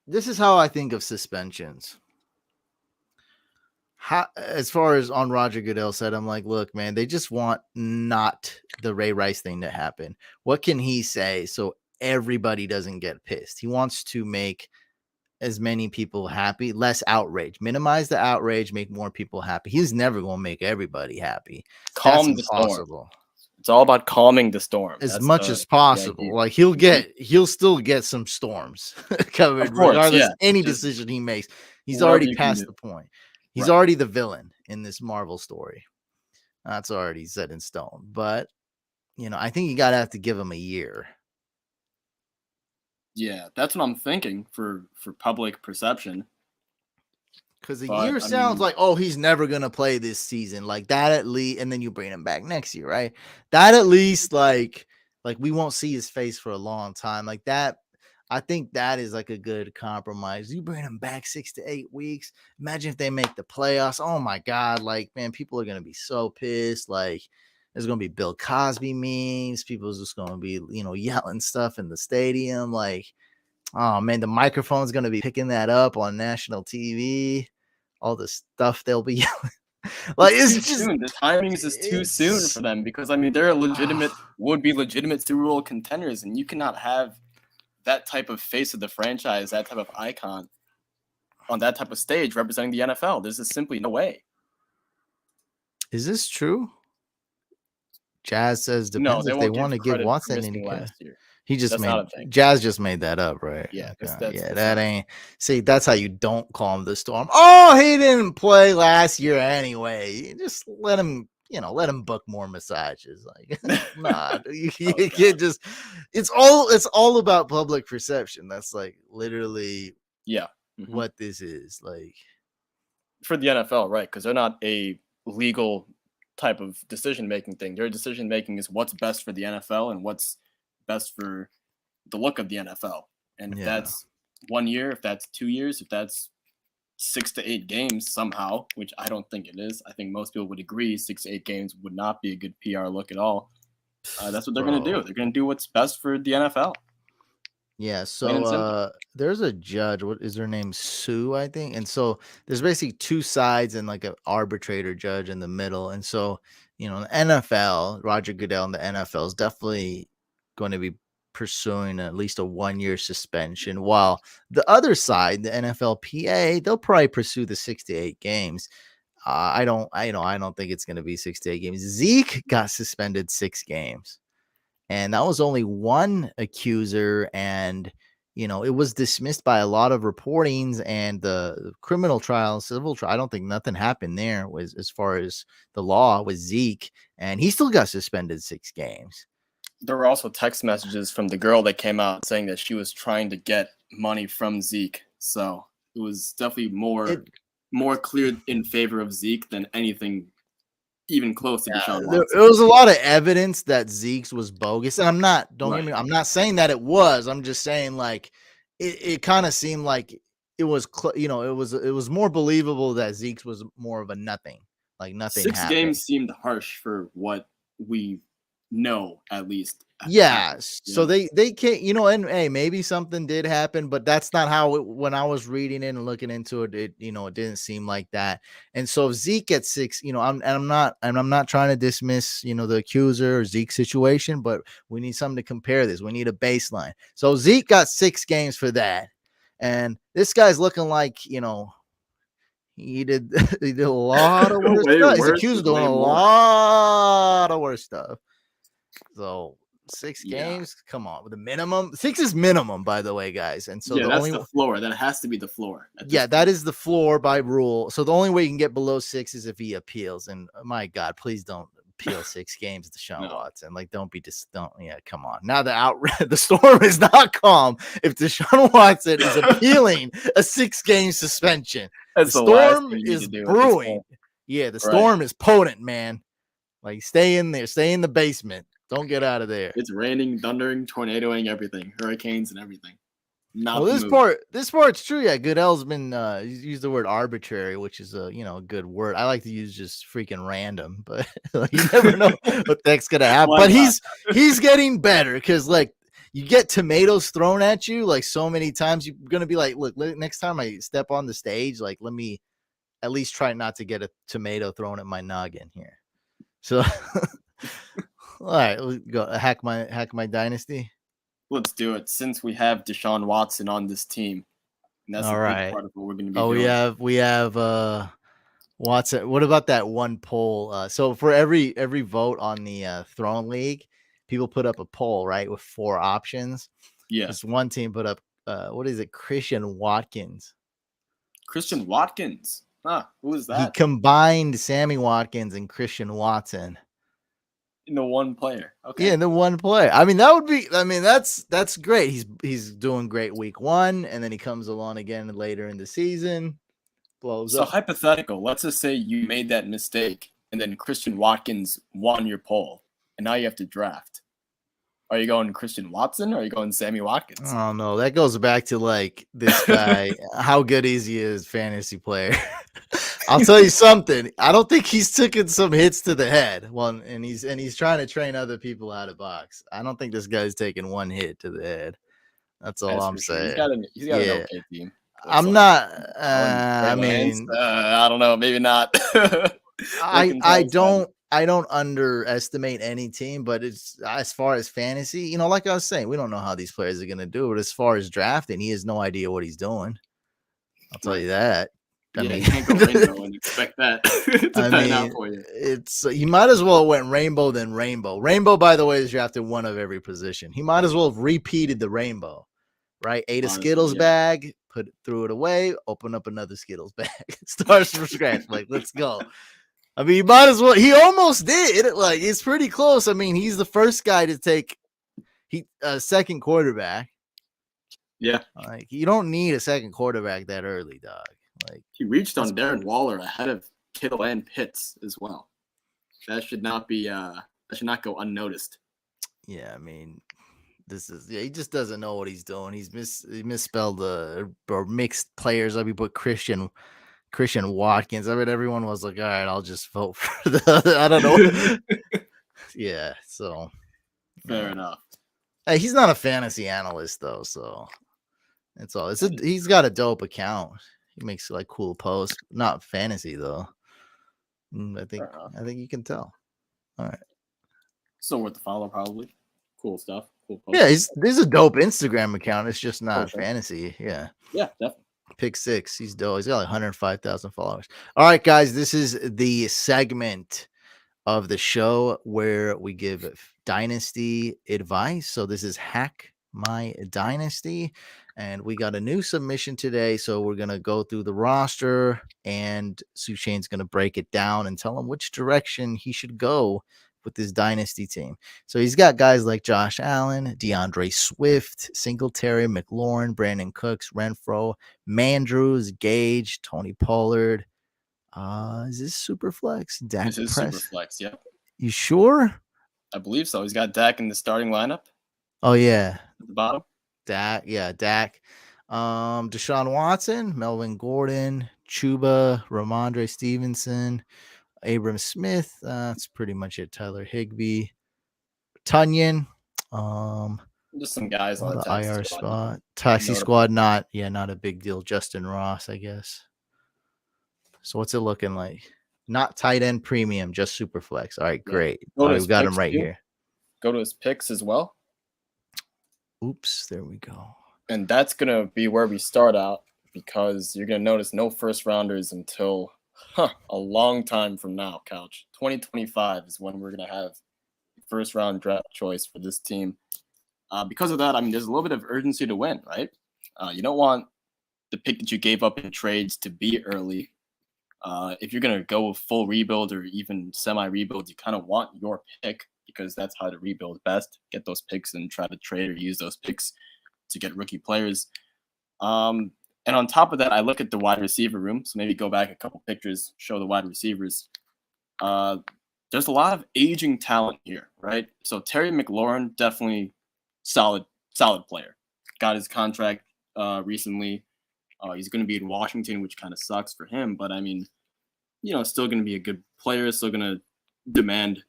this is how I think of suspensions. As far as on Roger Goodell said, I'm like, look, man, they just want not the Ray Rice thing to happen. What can he say so everybody doesn't get pissed? He wants to make as many people happy, less outrage, minimize the outrage, make more people happy. He's never going to make everybody happy. Calm the storm. It's all about calming the storm as much as possible. Like he'll still get some storms covered, regardless of any decision he makes. He's already past the point. He's already the villain in this Marvel story. That's already set in stone. But, I think you got to have to give him a year. Yeah, that's what I'm thinking for public perception. Because a year sounds like, oh, he's never going to play this season. Like that at least, and then you bring him back next year, right? That at least, like we won't see his face for a long time. Like that, I think that is like a good compromise. You bring him back 6 to 8 weeks. Imagine if they make the playoffs. Oh my God. Like, man, people are going to be so pissed. Like, there's going to be Bill Cosby memes. People's just going to be, yelling stuff in the stadium. Like, oh man, the microphone's going to be picking that up on national TV. All the stuff they'll be yelling. Like, it's just soon. The timings is too soon for them because, they're would be legitimate Super Bowl contenders, and you cannot have that type of face of the franchise, that type of icon on that type of stage representing the NFL. There's just simply no way. Is this true? Jazz says depends if they want to give Watson any last year. He just Jazz just made that up, right? Yeah, that ain't. See, that's how you don't calm the storm. Oh, he didn't play last year anyway. You just let him. Let him book more massages. Like, nah, you can't just. It's all about public perception. That's like literally, what this is like for the NFL, right? Because they're not a legal type of decision making thing. Their decision making is what's best for the NFL and what's best for the look of the NFL. And if that's 1 year, if that's 2 years, if that's 6 to 8 games somehow, which I don't think it is. I think most people would agree 6 to 8 games would not be a good PR look at all. That's what they're going to do. They're going to do what's best for the NFL. Yeah, so there's a judge. What is her name? Sue, I think. And so there's basically two sides and like an arbitrator judge in the middle. And so, the NFL, Roger Goodell and the NFL is definitely going to be pursuing at least a 1 year suspension, while the other side, the NFLPA, they'll probably pursue the 6 to 8 games. I don't think it's going to be 6 to 8 games. Zeke got suspended 6 games, and that was only one accuser, and it was dismissed by a lot of reportings and the criminal trial, civil trial. I don't think nothing happened there was as far as the law with Zeke, and he still got suspended 6 games. There were also text messages from the girl that came out saying that she was trying to get money from Zeke. So it was definitely more clear in favor of Zeke than anything even close to Deshaun Watson. There was a lot of evidence that Zeke's was bogus. And I'm not saying that it was. I'm just saying like it kind of seemed like it was, it was more believable that Zeke's was more of a nothing. Like nothing 6 happened. games seemed harsh for what we know at least. Yeah, so know? they can't, and hey, maybe something did happen, but that's not how when I was reading it and looking into it, it didn't seem like that. And so if Zeke at 6, I'm not trying to dismiss, the accuser or Zeke situation, but we need something to compare this. We need a baseline. So Zeke got 6 games for that. And this guy's looking like, he did he did a lot of worse Way stuff. He's worse accused with of doing way a more. lot of worse stuff. So 6 Yeah. games, come on, with the minimum. 6 is minimum, by the way, guys. And so That's the floor. That has to be the floor. that is the floor by rule. So the only way you can get below 6 is if he appeals. And my God, please don't appeal 6 games, Deshaun Watson. Like, don't. Yeah, come on. Now the storm is not calm if Deshaun Watson is appealing a 6-game suspension. That's the storm is brewing. Yeah, the storm is potent, man. Like, stay in there, stay in the basement. Don't get out of there. It's raining, thundering, tornadoing, everything, hurricanes and everything. This part's true. Yeah, Goodell's been used the word arbitrary, which is a good word. I like to use just freaking random, but you never know what the heck's gonna happen. But he's getting better because you get tomatoes thrown at you like so many times. You're gonna be like, look, next time I step on the stage, like let me at least try not to get a tomato thrown at my noggin here. So, all right, let's go hack my dynasty. Let's do it since we have Deshaun Watson on this team. And that's a big part of what we're going to be doing. We have Watson. What about that one poll? So for every vote on the Throne League, people put up a poll, right, with 4 options. Yeah. This one team put up what is it? Christian Watkins. Christian Watkins. Who is that? He combined Sammy Watkins and Christian Watson. In the one player. Okay. Yeah, in the one player. I mean, that's great. He's doing great week 1, and then he comes along again later in the season. Blows up. So hypothetical, let's just say you made that mistake and then Christian Watkins won your poll and now you have to draft. Are you going Christian Watson or are you going Sammy Watkins? Oh no, that goes back to like this guy, how good is he as fantasy player. I'll tell you something. I don't think he's taken some hits to the head. Well, and he's trying to train other people out of box. I don't think this guy's taking one hit to the head. That's all I'm saying. He's got an okay team. I'm not. I mean, I don't know. Maybe not. I don't underestimate any team, but it's as far as fantasy, like I was saying, we don't know how these players are going to do it. As far as drafting, he has no idea what he's doing. I'll tell you that. I mean, you can't go rainbow and expect that to pan out for you. He might as well have went rainbow than rainbow. Rainbow, by the way, is drafted one of every position. He might as well have repeated the rainbow, right? Ate a Skittles bag, threw it away, open up another Skittles bag, starts from scratch. Like, let's go. I mean, you might as well. He almost did. Like, it's pretty close. I mean, he's the first guy to take a second quarterback. Yeah. Like, you don't need a second quarterback that early, dog. Like, he reached on Darren Waller ahead of Kittle and Pitts as well. That should not go unnoticed. Yeah, I mean, he just doesn't know what he's doing. He misspelled or mixed players up. He put Christian Watkins. I mean, everyone was like, all right, I'll just vote for the I don't know. Yeah, so fair enough. Hey, he's not a fantasy analyst though, so that's all. He's got a dope account. He makes like cool posts, not fantasy though. I think you can tell. All right. Still worth the follow, probably. Cool stuff. Cool posts. Yeah, there's a dope Instagram account. It's just not fantasy. Yeah. Yeah, definitely. Pick 6. He's dope. He's got like 105,000 followers. All right, guys. This is the segment of the show where we give dynasty advice. So this is Hack My Dynasty. And we got a new submission today. So we're going to go through the roster and Suchain's going to break it down and tell him which direction he should go with this dynasty team. So he's got guys like Josh Allen, DeAndre Swift, Singletary, McLaurin, Brandon Cooks, Renfro, Mandrews, Gage, Tony Pollard. Is this super flex? Dak this is super flex, yep. You sure? I believe so. He's got Dak in the starting lineup. Oh, yeah. At the bottom. Dak. Deshaun Watson, Melvin Gordon, Chuba, Ramondre Stevenson, Abram Smith. That's pretty much it. Tyler Higbee. Tunyon. Just some guys on The the taxi IR squad. spot. Taxi Notable. squad, not a big deal. Justin Ross, I guess. So what's it looking like? Not tight end premium, just super flex. All right, Yeah. great. Go All to right, his we got him picks, right too. here. Go to his picks as well. Oops, there we go. And that's going to be where we start out, because you're going to notice no first rounders until a long time from now, Couch. 2025 is when we're going to have the first round draft choice for this team. Because of that, I mean, there's a little bit of urgency to win, right? You don't want the pick that you gave up in trades to be early. If you're going to go full rebuild or even semi-rebuild, you kind of want your pick, because that's how to rebuild best. Get those picks and try to trade or use those picks to get rookie players. And on top of that, I look at the wide receiver room. So maybe go back a couple pictures, show the wide receivers. There's a lot of aging talent here, right? So Terry McLaurin, definitely solid player. Got his contract recently. He's going to be in Washington, which kind of sucks for him. But I mean, still going to be a good player. Still going to demand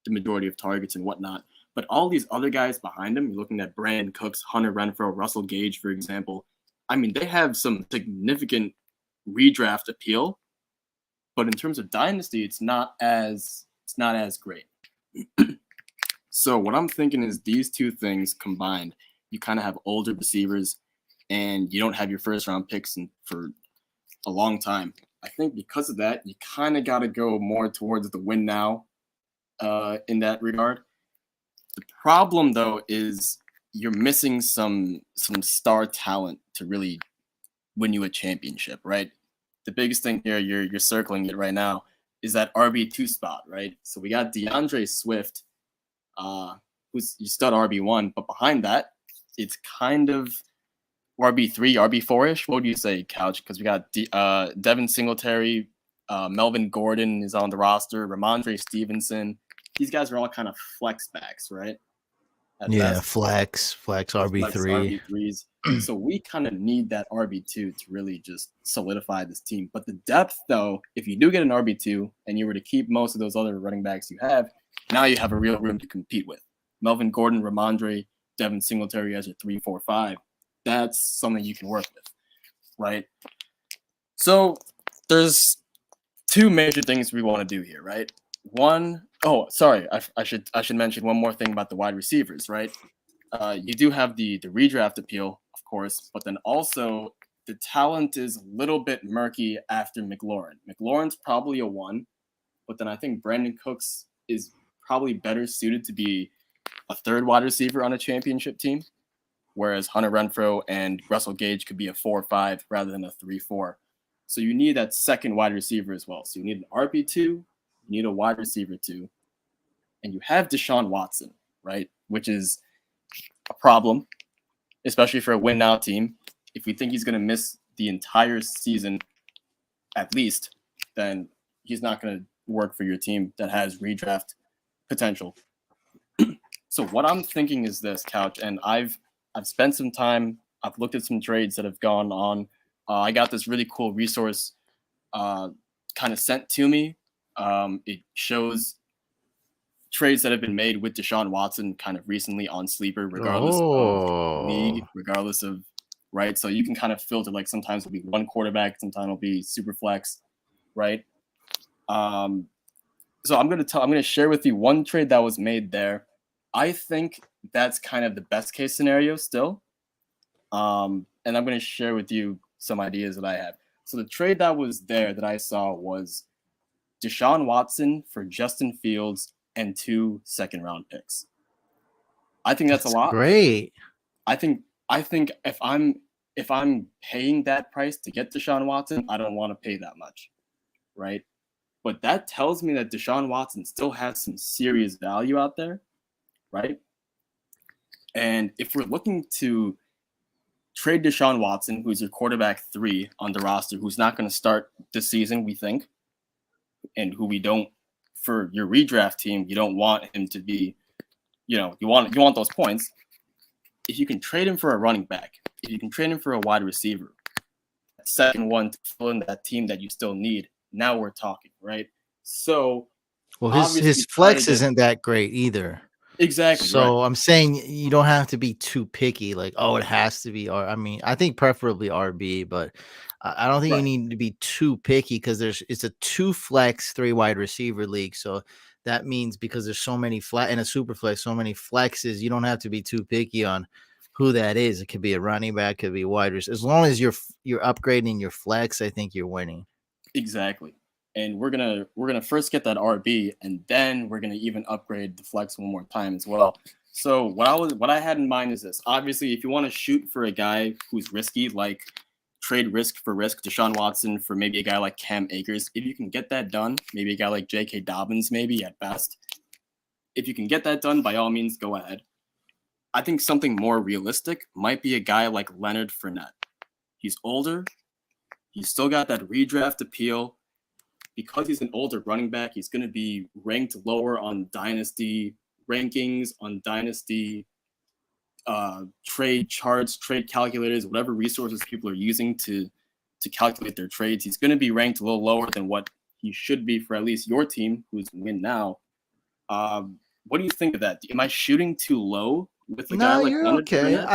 the majority of targets and whatnot. But all these other guys behind him, you're looking at Brandon Cooks, Hunter Renfrow, Russell Gage, for example. I mean, they have some significant redraft appeal. But in terms of Dynasty, it's not as great. So what I'm thinking is these two things combined, you kind of have older receivers, and you don't have your first round picks for a long time. I think because of that, you kind of got to go more towards the win now in that regard. The problem, though, is you're missing some star talent to really win you a championship, right? The biggest thing here, you're circling it right now, is that RB2 spot, right? So we got DeAndre Swift, who's your stud RB1, but behind that, it's kind of RB3, RB4-ish. What would you say, Couch? Because we got Devin Singletary, Melvin Gordon is on the roster, Ramondre Stevenson. These guys are all kind of flex backs, right? Flex RB3. RB3s. So we kind of need that RB2 to really just solidify this team. But the depth, though, if you do get an RB2 and you were to keep most of those other running backs you have, now you have a real room to compete with. Melvin Gordon, Ramondre, Devin Singletary as your 3, 4, 5. That's something you can work with, right? So there's two major things we want to do here, right? One, I should mention one more thing about the wide receivers, right? You do have the redraft appeal, of course, but then also the talent is a little bit murky after McLaurin. McLaurin's probably a 1, but then I think Brandon Cooks is probably better suited to be a 3rd wide receiver on a championship team, whereas Hunter Renfrow and Russell Gage could be a 4-5 rather than a 3-4. So you need that second wide receiver as well. So you need an RB2, you need a wide receiver 2, and you have Deshaun Watson, right? Which is a problem, especially for a win now team. If we think he's going to miss the entire season, at least, then he's not going to work for your team that has redraft potential. So what I'm thinking is this, Couch, and I've spent some time. I've looked at some trades that have gone on. I got this really cool resource kind of sent to me. It shows trades that have been made with Deshaun Watson kind of recently on Sleeper, regardless of league, regardless of, right? So you can kind of filter, like sometimes it'll be one quarterback, sometimes it'll be super flex, right? So I'm gonna share with you one trade that was made there. I think that's kind of the best case scenario still. And I'm gonna share with you some ideas that I have. So the trade that was there that I saw was Deshaun Watson for Justin Fields and 2 second-round picks. I think that's a lot. Great. I think if I'm paying that price to get Deshaun Watson, I don't want to pay that much, right? But that tells me that Deshaun Watson still has some serious value out there, right? And if we're looking to trade Deshaun Watson, who's your quarterback 3 on the roster, who's not going to start this season, we think, and who we don't, for your redraft team, you don't want him to be, you want those points. If you can trade him for a running back, if you can trade him for a wide receiver, that second one to fill in that team that you still need, now we're talking, right? So, well, his flex isn't that great either. Exactly, right. So I'm saying you don't have to be too picky. Like, oh, it has to be I mean, I think preferably RB, but I don't think you Right. need to be too picky because it's a 2 flex, 3 wide receiver league. So that means because there's so many flat in a super flex, so many flexes, you don't have to be too picky on who that is. It could be a running back, could be wide receiver. As long as you're upgrading your flex, I think you're winning. Exactly. And we're gonna first get that RB, and then we're gonna even upgrade the flex one more time as well. So what I had in mind is this. Obviously, if you want to shoot for a guy who's risky, like trade risk for risk, Deshaun Watson for maybe a guy like Cam Akers, if you can get that done, maybe a guy like J.K. Dobbins, maybe at best. If you can get that done, by all means, go ahead. I think something more realistic might be a guy like Leonard Fournette. He's older. He's still got that redraft appeal. Because he's an older running back, he's going to be ranked lower on Dynasty rankings, on Dynasty trade charts, trade calculators, whatever resources people are using to calculate their trades. He's going to be ranked a little lower than what he should be for at least your team, who's win now. What do you think of that? Am I shooting too low with a guy No, like you're Leonard okay. Fournette?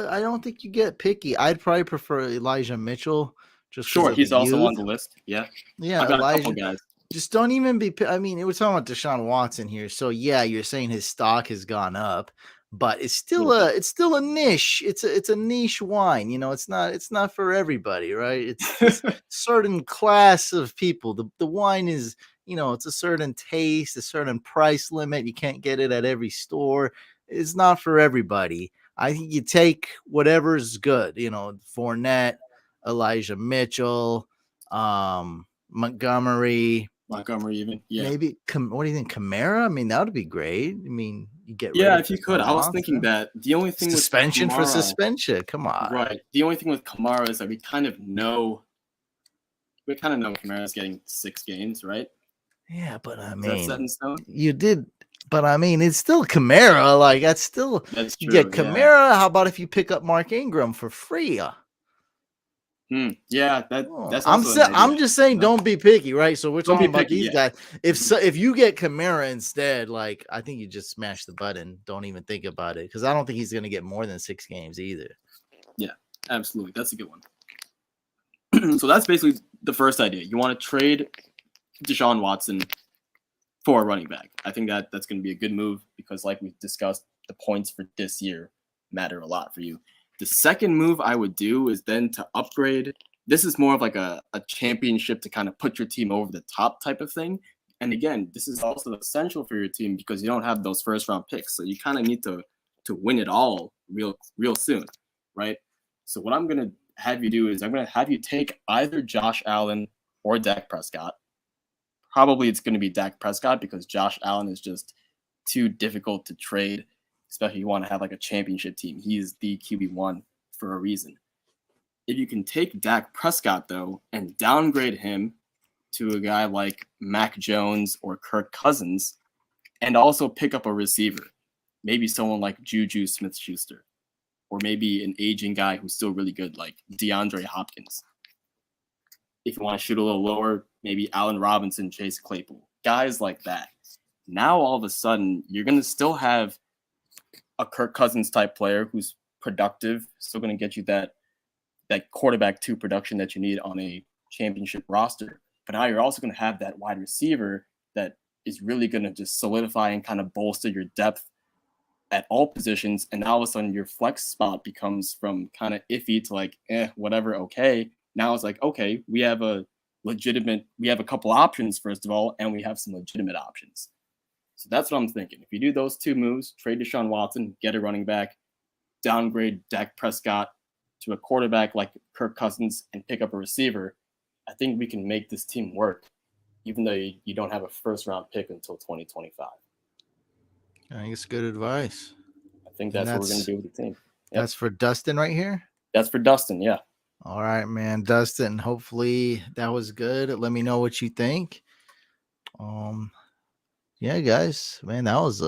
I don't think you get picky. I'd probably prefer Elijah Mitchell just because Sure, of the he's also on youth. the list. Yeah, Yeah, I've got a couple Elijah. guys. Just don't even be. I mean, we're talking about Deshaun Watson here, so yeah, you're saying his stock has gone up, but A little bit. it's still a niche. It's a niche wine. You know, it's not for everybody, right? It's this certain class of people. The wine is, you know, it's a certain taste, a certain price limit. You can't get it at every store. It's not for everybody. I think you take whatever's good. You know, Fournette, Elijah Mitchell, Montgomery. Montgomery, even. Yeah. Maybe what do you think, Kamara? I mean, that would be great. I mean, you get rid Yeah, of if you could. Deshaun I was thinking Watson. that the only thing with Suspension for Kamara, suspension. Come on. right? The only thing with Kamara is that we kind of know Kamara's getting 6 games, right? Yeah, but I Is that set mean, in stone? you did, but I mean, it's still Kamara. Like that's still That's you get true. Yeah. Kamara. How about if you pick up Mark Ingram for free? Yeah. Oh, That's also an I'm idea. just saying, don't be picky, right? So we're Don't be talking about picky. these Yeah. guys. If you get Kamara instead, like I think you just smash the button. Don't even think about it because I don't think he's going to get more than 6 games either. Yeah. Absolutely. That's a good one. So that's basically the first idea. You want to trade Deshaun Watson for a running back. I think that's going to be a good move because, like we discussed, the points for this year matter a lot for you. The second move I would do is then to upgrade. This is more of like a championship to kind of put your team over the top type of thing. And again, this is also essential for your team because you don't have those first round picks. So you kind of need to win it all real soon, right? So what I'm going to have you do is I'm going to have you take either Josh Allen or Dak Prescott. Probably it's going to be Dak Prescott because Josh Allen is just too difficult to trade, especially if you want to have like a championship team. He is the QB1 for a reason. If you can take Dak Prescott, though, and downgrade him to a guy like Mac Jones or Kirk Cousins, and also pick up a receiver, maybe someone like Juju Smith-Schuster, or maybe an aging guy who's still really good like DeAndre Hopkins. If you want to shoot a little lower, maybe Allen Robinson, Chase Claypool, guys like that. Now, all of a sudden, you're going to still have a Kirk Cousins type player who's productive, still going to get you that quarterback 2 production that you need on a championship roster. But now you're also going to have that wide receiver that is really going to just solidify and kind of bolster your depth at all positions. And now all of a sudden your flex spot becomes from kind of iffy to like, whatever, okay. Now it's like, okay, we have a couple options, first of all, and we have some legitimate options. So that's what I'm thinking. If you do those 2 moves, trade Deshaun Watson, get a running back, downgrade Dak Prescott to a quarterback like Kirk Cousins, and pick up a receiver, I think we can make this team work, even though you don't have a first-round pick until 2025. I think it's good advice. I think And that's what we're going to do with the team. Yep. That's for Dustin right here. That's for Dustin, yeah. All right, man, Dustin. Hopefully that was good. Let me know what you think. Yeah, guys, man, that was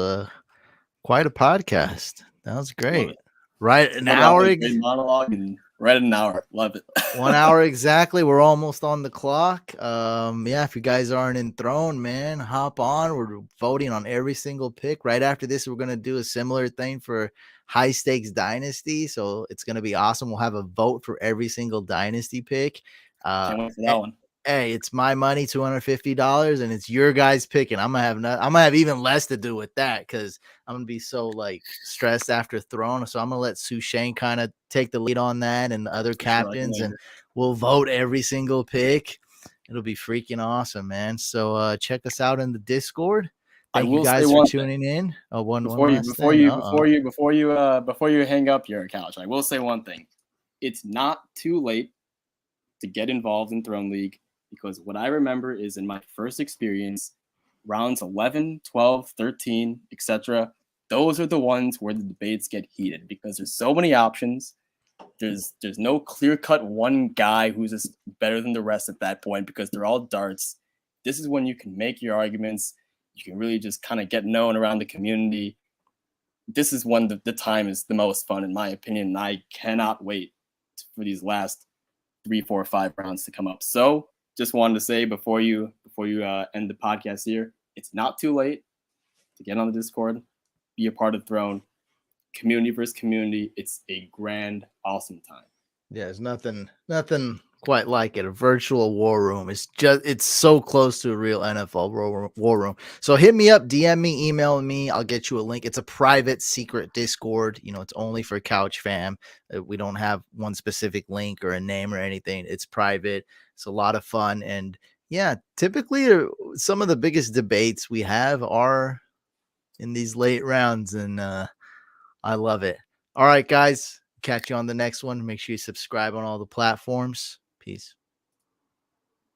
quite a podcast. That was great. Right, an Started off hour. with a great monologue and Right at an hour. Love it. 1 hour exactly. We're almost on the clock. Yeah, if you guys aren't enthroned, man, hop on. We're voting on every single pick. Right after this, we're gonna do a similar thing for high stakes dynasty. So it's gonna be awesome. We'll have a vote for every single dynasty pick. Can't wait for that one. Hey, it's my money, $250, and it's your guys picking. I'm gonna have even less to do with that because I'm gonna be so like stressed after throwing. So I'm gonna let Sushane kind of take the lead on that and other captains, and we'll vote every single pick. It'll be freaking awesome, man. So check us out in the Discord. Thank you guys for tuning in. Oh, before you hang up your couch, I will say one thing. It's not too late to get involved in Throne League, because what I remember is in my first experience, rounds 11, 12, 13, etc., those are the ones where the debates get heated because there's so many options. There's no clear-cut one guy who's just better than the rest at that point because they're all darts. This is when you can make your arguments. You can really just kind of get known around the community. This is when the time is the most fun, in my opinion, and I cannot wait for these last 3, 4, 5 rounds to come up. So just wanted to say before you end the podcast here, it's not too late to get on the Discord, be a part of Throne. Community versus community. It's a grand, awesome time. Yeah, there's nothing quite like it. A virtual war room. It's so close to a real NFL war room. So hit me up, DM me, email me. I'll get you a link. It's a private secret Discord. It's only for Couch Fam. We don't have one specific link or a name or anything. It's private. It's a lot of fun. And yeah, typically some of the biggest debates we have are in these late rounds, and I love it. All right, guys. Catch you on the next one. Make sure you subscribe on all the platforms. Peace.